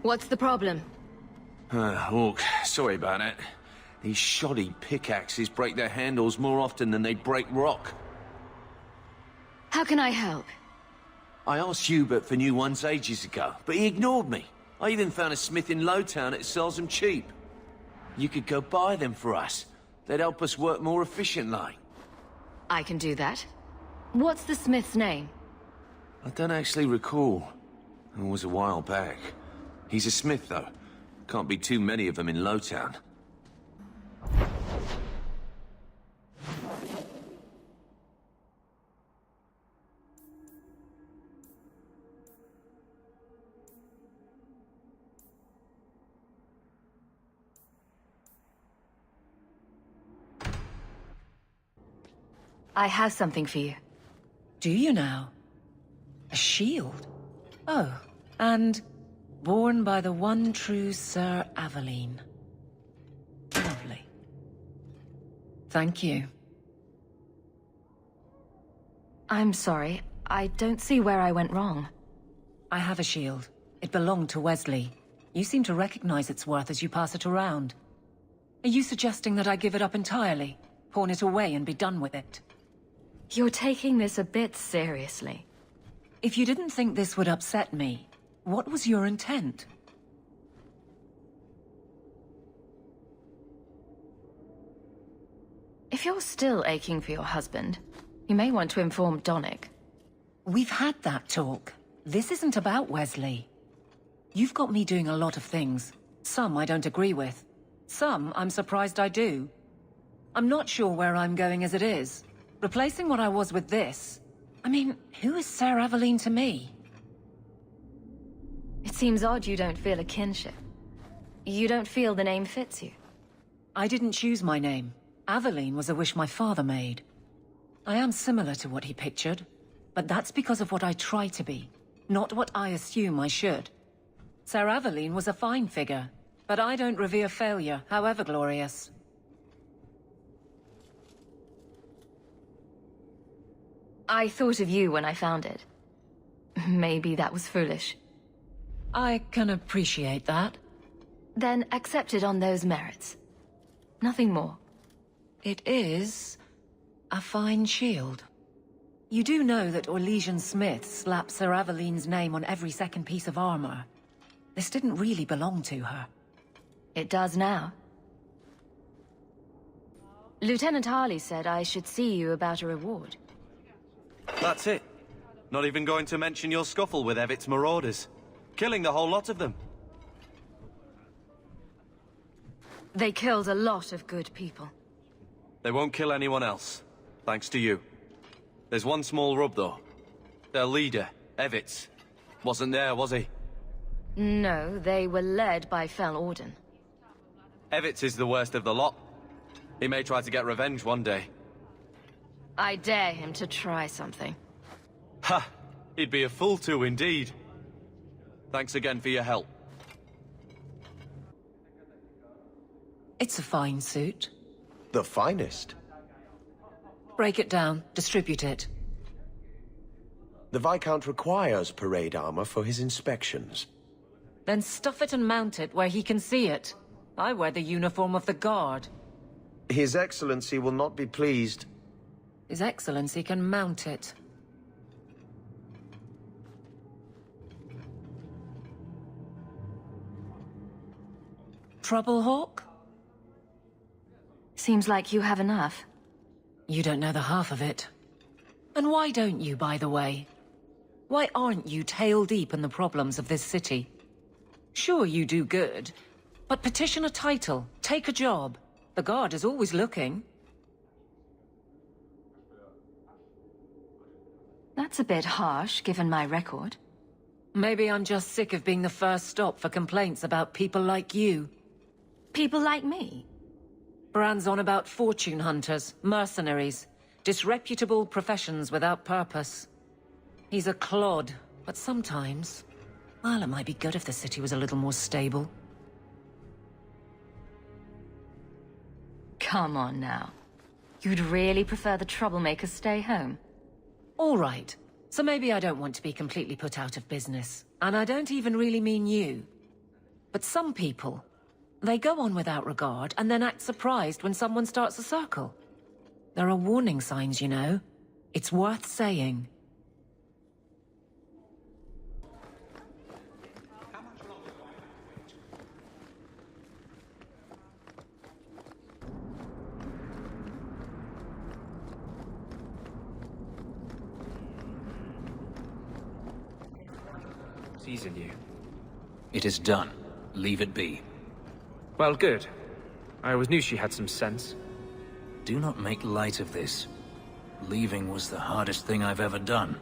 What's the problem? Orc, sorry about that. These shoddy pickaxes break their handles more often than they break rock. How can I help? I asked Hubert for new ones ages ago, but he ignored me. I even found a smith in Lowtown that sells them cheap. You could go buy them for us. They'd help us work more efficiently. I can do that. What's the smith's name? I don't actually recall. It was a while back. He's a smith, though. Can't be too many of them in Lowtown. I have something for you. Do you now? A shield? Oh, and born by the one true Sir Aveline. Lovely. Thank you. I'm sorry. I don't see where I went wrong. I have a shield. It belonged to Wesley. You seem to recognize its worth as you pass it around. Are you suggesting that I give it up entirely? Pawn it away and be done with it? You're taking this a bit seriously. If you didn't think this would upset me, what was your intent? If you're still aching for your husband, you may want to inform Donnic. We've had that talk. This isn't about Wesley. You've got me doing a lot of things. Some I don't agree with. Some I'm surprised I do. I'm not sure where I'm going as it is. Replacing what I was with this... I mean, who is Ser Aveline to me? It seems odd you don't feel a kinship. You don't feel the name fits you. I didn't choose my name. Aveline was a wish my father made. I am similar to what he pictured, but that's because of what I try to be, not what I assume I should. Ser Aveline was a fine figure, but I don't revere failure, however glorious. I thought of you when I found it. Maybe that was foolish. I can appreciate that. Then accept it on those merits. Nothing more. It is a fine shield. You do know that Orlesian Smith slapped Ser Aveline's name on every second piece of armor. This didn't really belong to her. It does now. Lieutenant Harley said I should see you about a reward. That's it. Not even going to mention your scuffle with Evit's marauders. Killing the whole lot of them. They killed a lot of good people. They won't kill anyone else, thanks to you. There's one small rub, though. Their leader, Evitz, wasn't there, was he? No, they were led by Fel Orden. Evitz is the worst of the lot. He may try to get revenge one day. I dare him to try something. Ha! He'd be a fool to, indeed. Thanks again for your help. It's a fine suit. The finest. Break it down, distribute it. The Viscount requires parade armor for his inspections. Then stuff it and mount it where he can see it. I wear the uniform of the Guard. His Excellency will not be pleased. His Excellency can mount it. Trouble, Hawk? Seems like you have enough. You don't know the half of it. And why don't you, by the way? Why aren't you tail deep in the problems of this city? Sure, you do good, but petition a title, take a job. The Guard is always looking. That's a bit harsh, given my record. Maybe I'm just sick of being the first stop for complaints about people like you. People like me? Brand's on about fortune hunters, mercenaries, disreputable professions without purpose. He's a clod, but sometimes... well, it might be good if the city was a little more stable. Come on now. You'd really prefer the troublemakers stay home? All right. So maybe I don't want to be completely put out of business. And I don't even really mean you. But some people, they go on without regard and then act surprised when someone starts a circle. There are warning signs, you know. It's worth saying. Season you. It is done. Leave it be. Well, good. I always knew she had some sense. Do not make light of this. Leaving was the hardest thing I've ever done.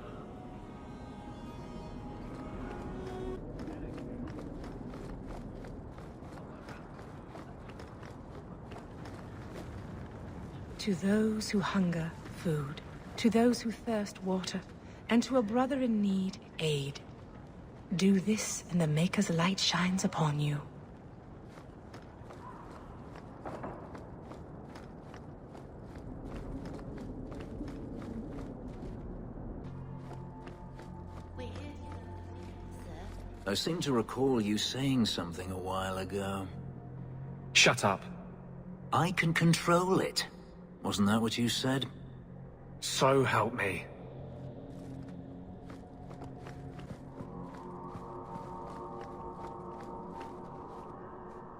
To those who hunger, food. To those who thirst, water. And to a brother in need, aid. Do this, and the Maker's light shines upon you. I seem to recall you saying something a while ago. Shut up. I can control it. Wasn't that what you said? So help me.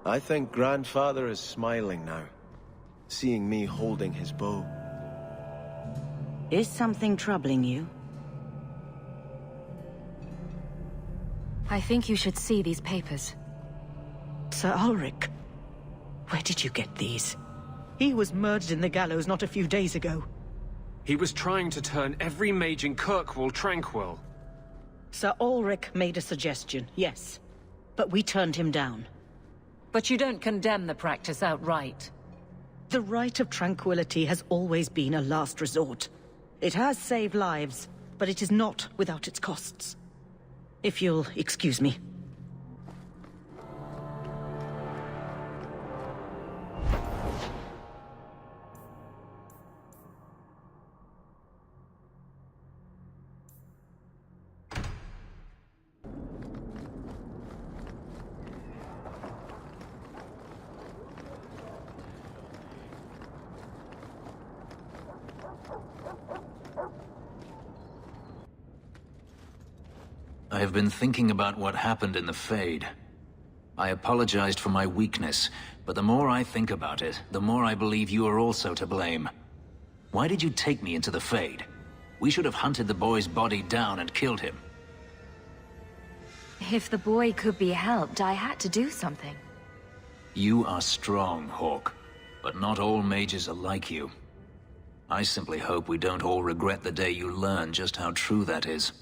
I think Grandfather is smiling now, seeing me holding his bow. Is something troubling you? I think you should see these papers. Sir Ulrich, where did you get these? He was murdered in the gallows not a few days ago. He was trying to turn every mage in Kirkwall tranquil. Sir Ulrich made a suggestion, yes. But we turned him down. But you don't condemn the practice outright. The right of tranquility has always been a last resort. It has saved lives, but it is not without its costs. If you'll excuse me. I have been thinking about what happened in the Fade. I apologized for my weakness, but the more I think about it, the more I believe you are also to blame. Why did you take me into the Fade? We should have hunted the boy's body down and killed him. If the boy could be helped, I had to do something. You are strong, Hawke, but not all mages are like you. I simply hope we don't all regret the day you learn just how true that is.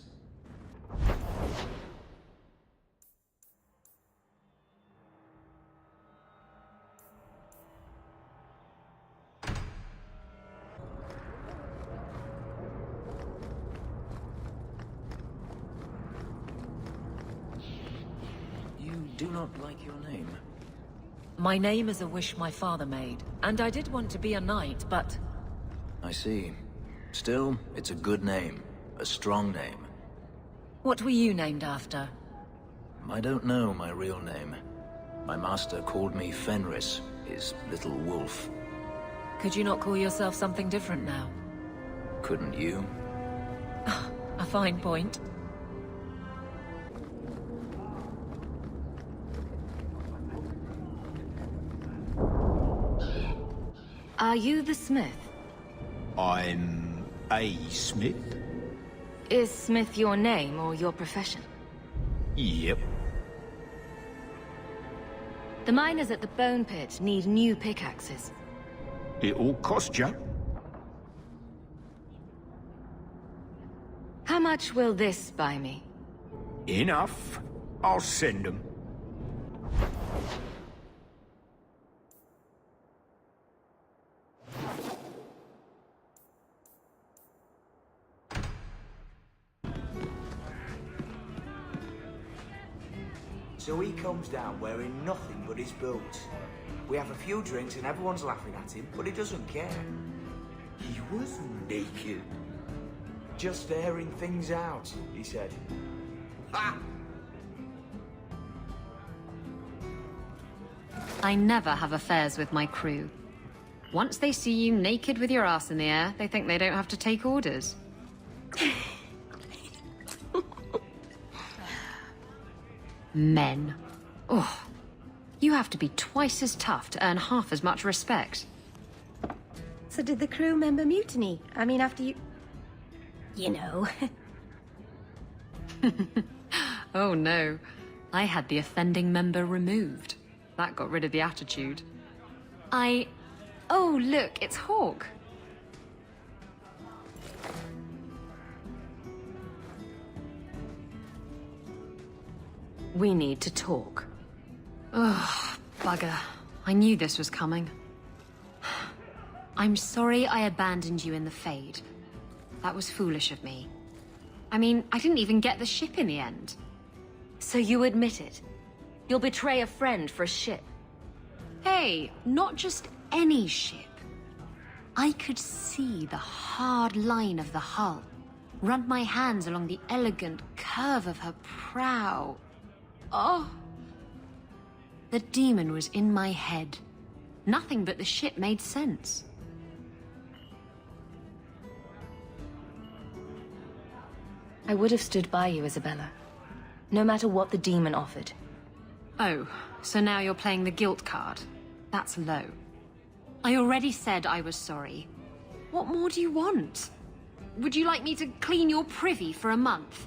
Do not like your name. My name is a wish my father made, and I did want to be a knight, but... I see. Still, it's a good name. A strong name. What were you named after? I don't know my real name. My master called me Fenris, his little wolf. Could you not call yourself something different now? Couldn't you? A fine point. Are you the smith? I'm a smith? Is Smith your name or your profession? Yep. The miners at the Bone Pit need new pickaxes. It'll cost ya. How much will this buy me? Enough. I'll send them. So he comes down wearing nothing but his boots. We have a few drinks and everyone's laughing at him, but he doesn't care. He was naked. Just airing things out, he said. Ha! I never have affairs with my crew. Once they see you naked with your ass in the air, they think they don't have to take orders. Men. Oh, you have to be twice as tough to earn half as much respect. So did the crew member mutiny? I mean, after you... You know. Oh no. I had the offending member removed. That got rid of the attitude. Oh, look, it's Hawke. We need to talk. Ugh, bugger. I knew this was coming. I'm sorry I abandoned you in the Fade. That was foolish of me. I mean, I didn't even get the ship in the end. So you admit it? You'll betray a friend for a ship? Hey, not just any ship. I could see the hard line of the hull, run my hands along the elegant curve of her prow. Oh! The demon was in my head. Nothing but the ship made sense. I would have stood by you, Isabella. No matter what the demon offered. Oh, so now you're playing the guilt card. That's low. I already said I was sorry. What more do you want? Would you like me to clean your privy for a month?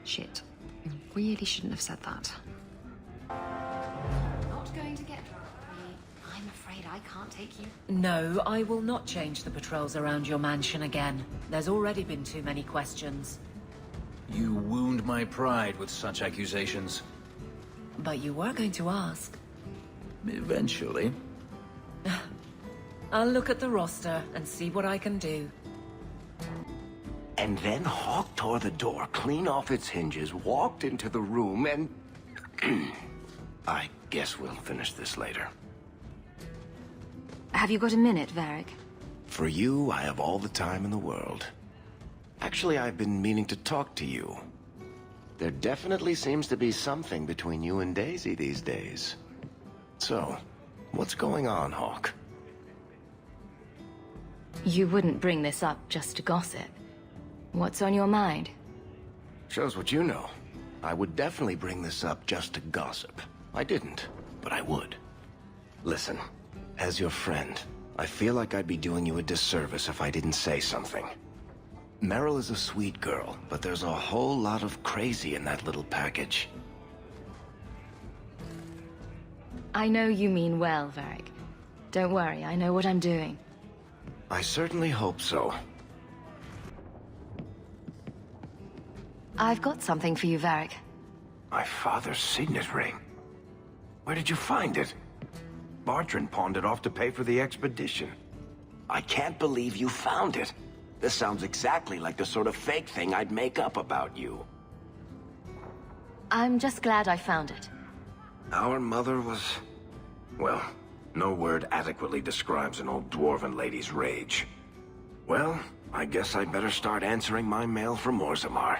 Shit. I really shouldn't have said that. Not going to get drunk with me. I'm afraid I can't take you. No, I will not change the patrols around your mansion again. There's already been too many questions. You wound my pride with such accusations. But you were going to ask. Eventually. I'll look at the roster and see what I can do. And then Hawke tore the door clean off its hinges, walked into the room, and... I guess we'll finish this later. Have you got a minute, Varric? For you, I have all the time in the world. Actually, I've been meaning to talk to you. There definitely seems to be something between you and Daisy these days. So, what's going on, Hawke? You wouldn't bring this up just to gossip. What's on your mind? Shows what you know. I would definitely bring this up just to gossip. I didn't, but I would. Listen, as your friend, I feel like I'd be doing you a disservice if I didn't say something. Meryl is a sweet girl, but there's a whole lot of crazy in that little package. I know you mean well, Varric. Don't worry, I know what I'm doing. I certainly hope so. I've got something for you, Varric. My father's signet ring. Where did you find it? Bartrand pawned it off to pay for the expedition. I can't believe you found it. This sounds exactly like the sort of fake thing I'd make up about you. I'm just glad I found it. Our mother was... well, no word adequately describes an old dwarven lady's rage. Well, I guess I'd better start answering my mail from Orzammar.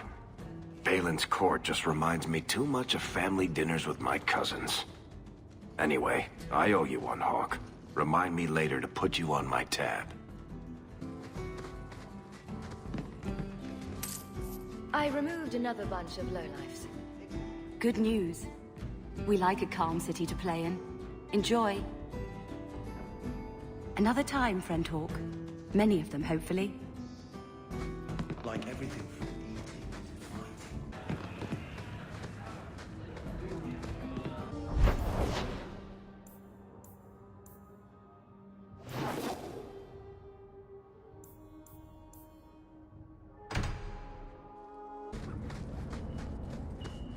Balin's court just reminds me too much of family dinners with my cousins. Anyway, I owe you one, Hawke. Remind me later to put you on my tab. I removed another bunch of lowlifes. Good news. We like a calm city to play in. Enjoy. Another time, friend Hawke. Many of them, hopefully. Like everything from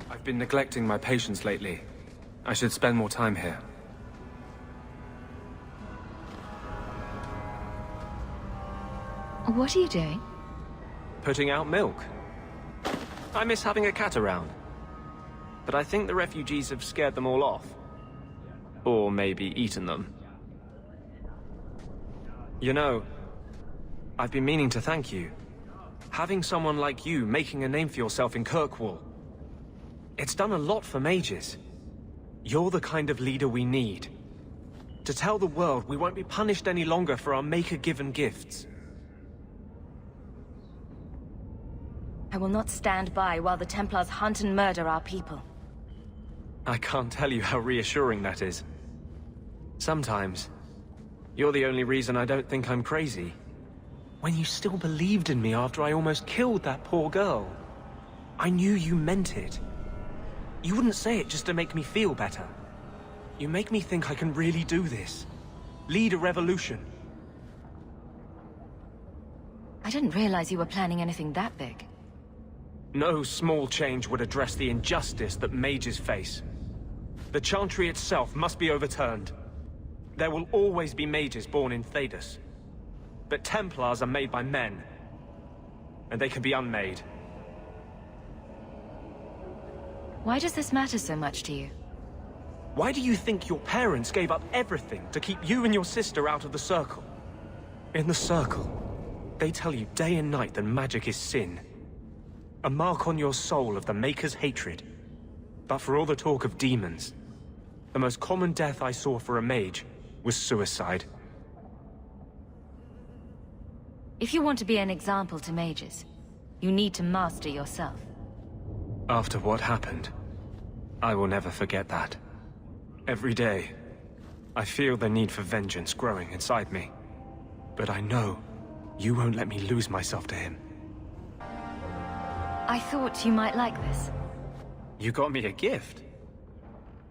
I've been neglecting my patients lately. I should spend more time here. What are you doing? Putting out milk. I miss having a cat around. But I think the refugees have scared them all off. Or maybe eaten them. You know, I've been meaning to thank you. Having someone like you making a name for yourself in Kirkwall. It's done a lot for mages. You're the kind of leader we need. To tell the world we won't be punished any longer for our Maker-given gifts. I will not stand by while the Templars hunt and murder our people. I can't tell you how reassuring that is. Sometimes, you're the only reason I don't think I'm crazy. When you still believed in me after I almost killed that poor girl. I knew you meant it. You wouldn't say it just to make me feel better. You make me think I can really do this. Lead a revolution. I didn't realize you were planning anything that big. No small change would address the injustice that mages face. The Chantry itself must be overturned. There will always be mages born in Thedas. But Templars are made by men. And they can be unmade. Why does this matter so much to you? Why do you think your parents gave up everything to keep you and your sister out of the Circle? In the Circle, they tell you day and night that magic is sin. A mark on your soul of the Maker's hatred. But for all the talk of demons, the most common death I saw for a mage was suicide. If you want to be an example to mages, You need to master yourself. After what happened, I will never forget that. Every day, I feel the need for vengeance growing inside me. But I know you won't let me lose myself to him. I thought you might like this. You got me a gift?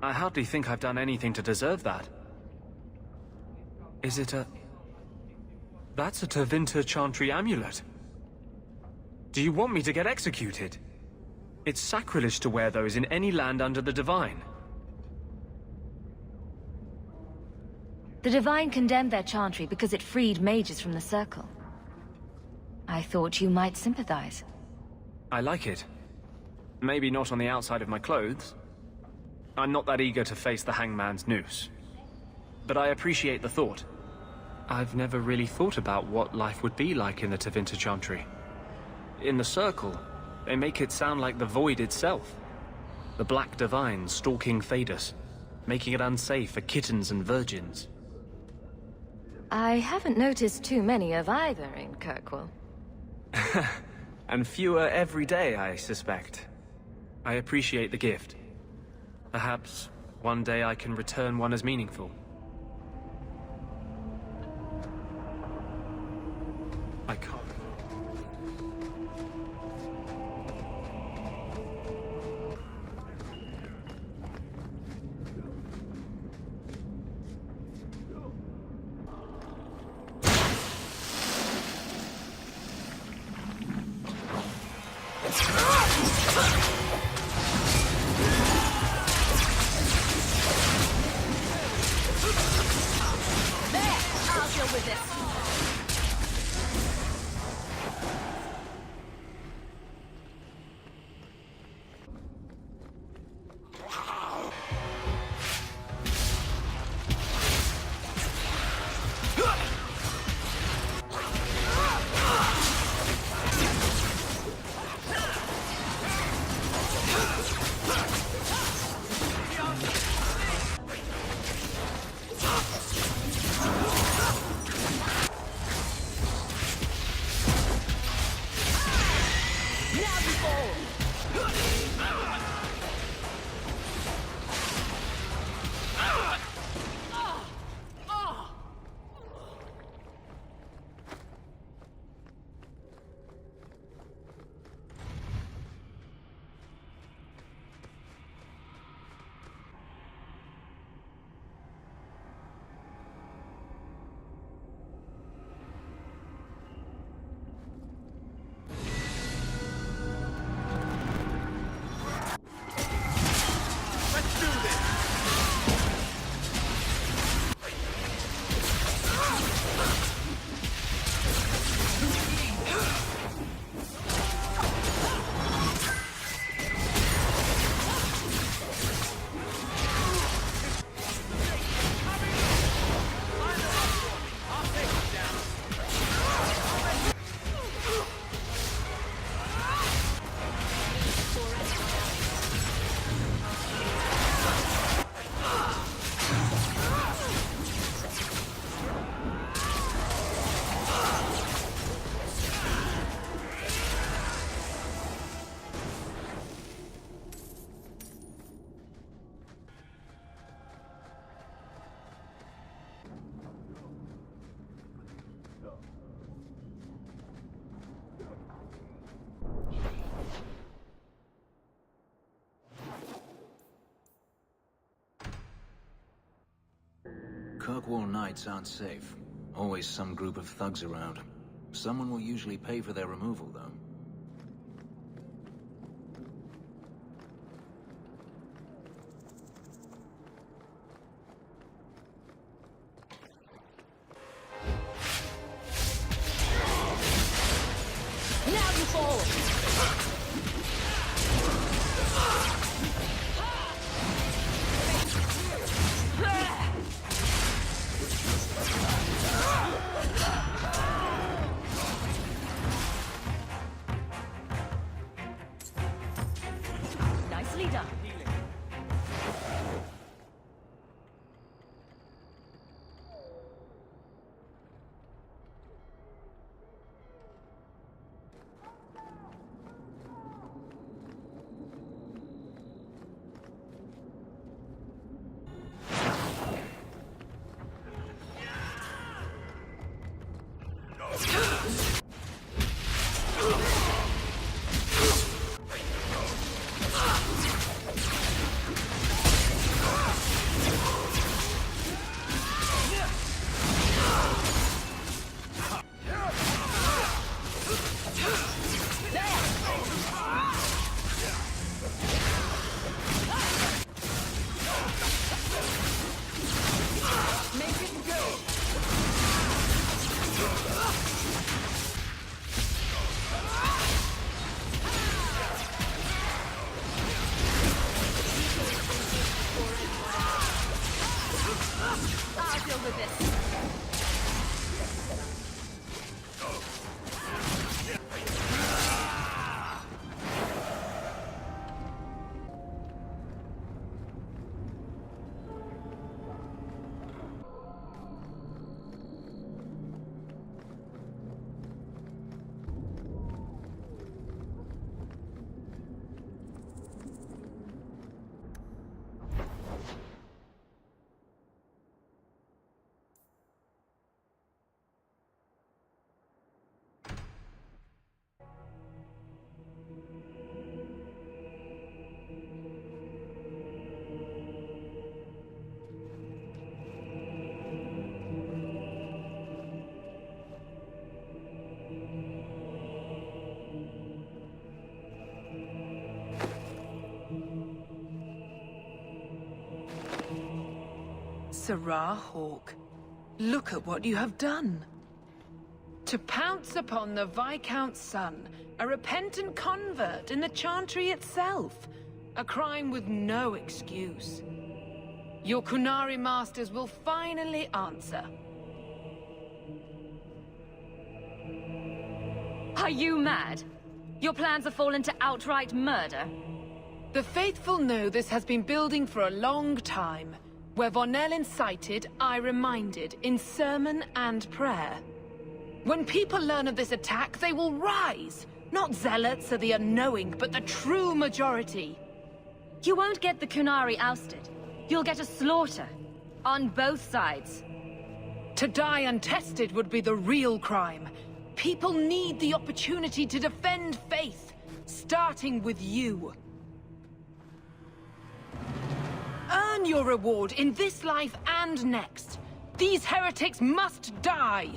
I hardly think I've done anything to deserve that. Is it a... That's a Tevinter Chantry amulet. Do you want me to get executed? It's sacrilege to wear those in any land under the Divine. The Divine condemned their chantry because it freed mages from the Circle. I thought you might sympathize. I like it. Maybe not on the outside of my clothes. I'm not that eager to face the hangman's noose. But I appreciate the thought. I've never really thought about what life would be like in the Tevinter Chantry. In the Circle, they make it sound like the Void itself. The Black Divine stalking Thedas, making it unsafe for kittens and virgins. I haven't noticed too many of either in Kirkwall. And fewer every day, I suspect. I appreciate the gift. Perhaps one day I can return one as meaningful. I can't. Kirkwall nights aren't safe. Always some group of thugs around. Someone will usually pay for their removal, though. Now you fall! Serah Hawke, look at what you have done. To pounce upon the Viscount's son, a repentant convert in the Chantry itself. A crime with no excuse. Your Qunari masters will finally answer. Are you mad? Your plans have fallen to outright murder? The faithful know this has been building for a long time. Where Vonel incited, I reminded, in sermon and prayer. When people learn of this attack, they will rise. Not zealots or the unknowing, but the true majority. You won't get the Qunari ousted. You'll get a slaughter. On both sides. To die untested would be the real crime. People need the opportunity to defend faith, starting with you. Earn your reward in this life and next. These heretics must die!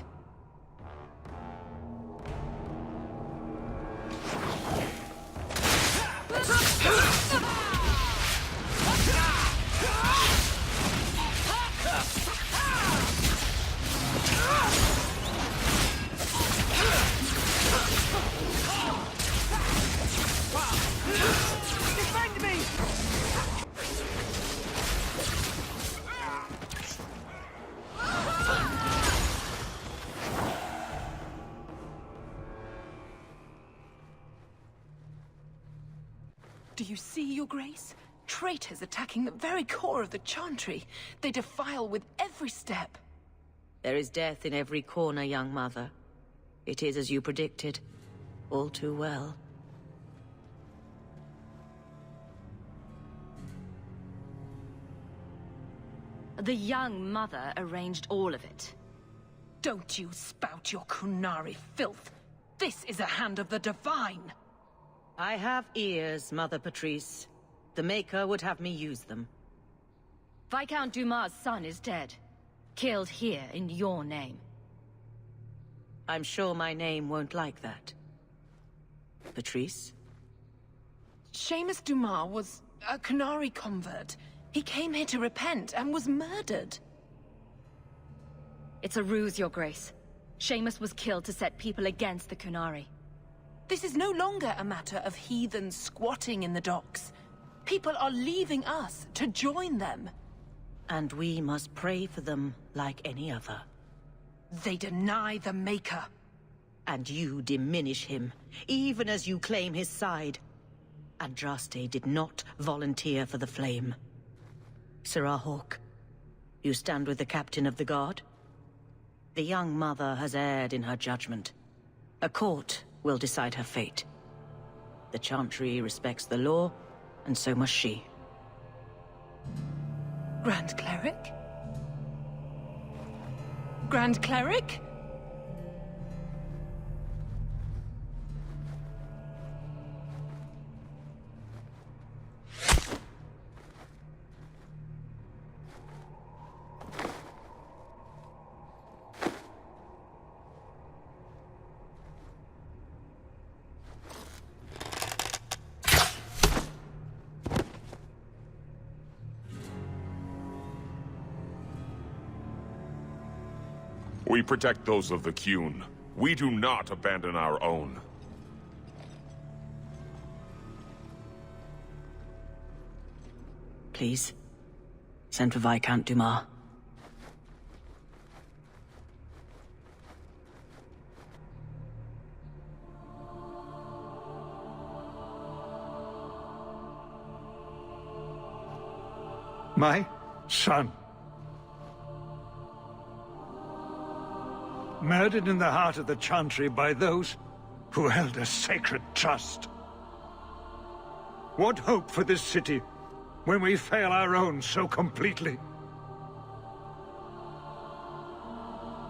Defend me! Do you see, Your Grace? Traitors attacking the very core of the Chantry. They defile with every step. There is death in every corner, young mother. It is as you predicted. All too well. The young mother arranged all of it. Don't you spout your Qunari filth. This is a hand of the Divine. I have ears, Mother Patrice. The Maker would have me use them. Viscount Dumas' son is dead. Killed here in your name. I'm sure my name won't like that. Patrice? Seamus Dumas was a Qunari convert. He came here to repent and was murdered. It's a ruse, Your Grace. Seamus was killed to set people against the Qunari. This is no longer a matter of heathens squatting in the docks. People are leaving us to join them. And we must pray for them like any other. They deny the Maker. And you diminish him, even as you claim his side. Andraste did not volunteer for the Flame. Serah Hawke, you stand with the Captain of the Guard? The young mother has erred in her judgment. A court will decide her fate. The Chantry respects the law, and so must she. Grand Cleric? Grand Cleric? We protect those of the Qun. We do not abandon our own. Please, send for Viscount Dumas. My son. Murdered in the heart of the Chantry by those who held a sacred trust. What hope for this city when we fail our own so completely?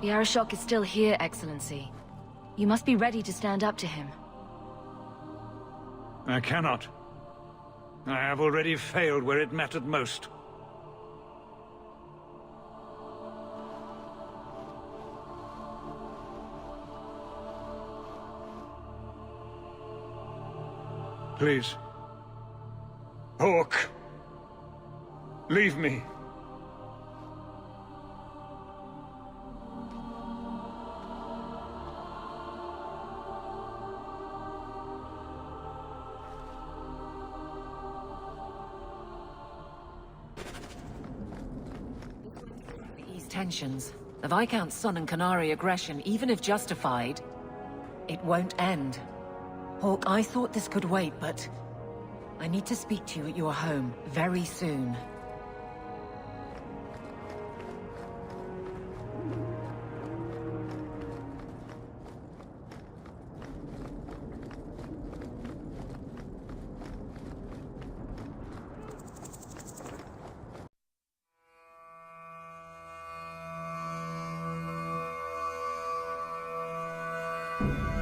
The Arishok is still here, Excellency. You must be ready to stand up to him. I cannot. I have already failed where it mattered most. Please. Hawke. Leave me. Ease tensions. The Viscount's son and Qunari aggression, even if justified, it won't end. Hawke, I thought this could wait, but I need to speak to you at your home very soon. you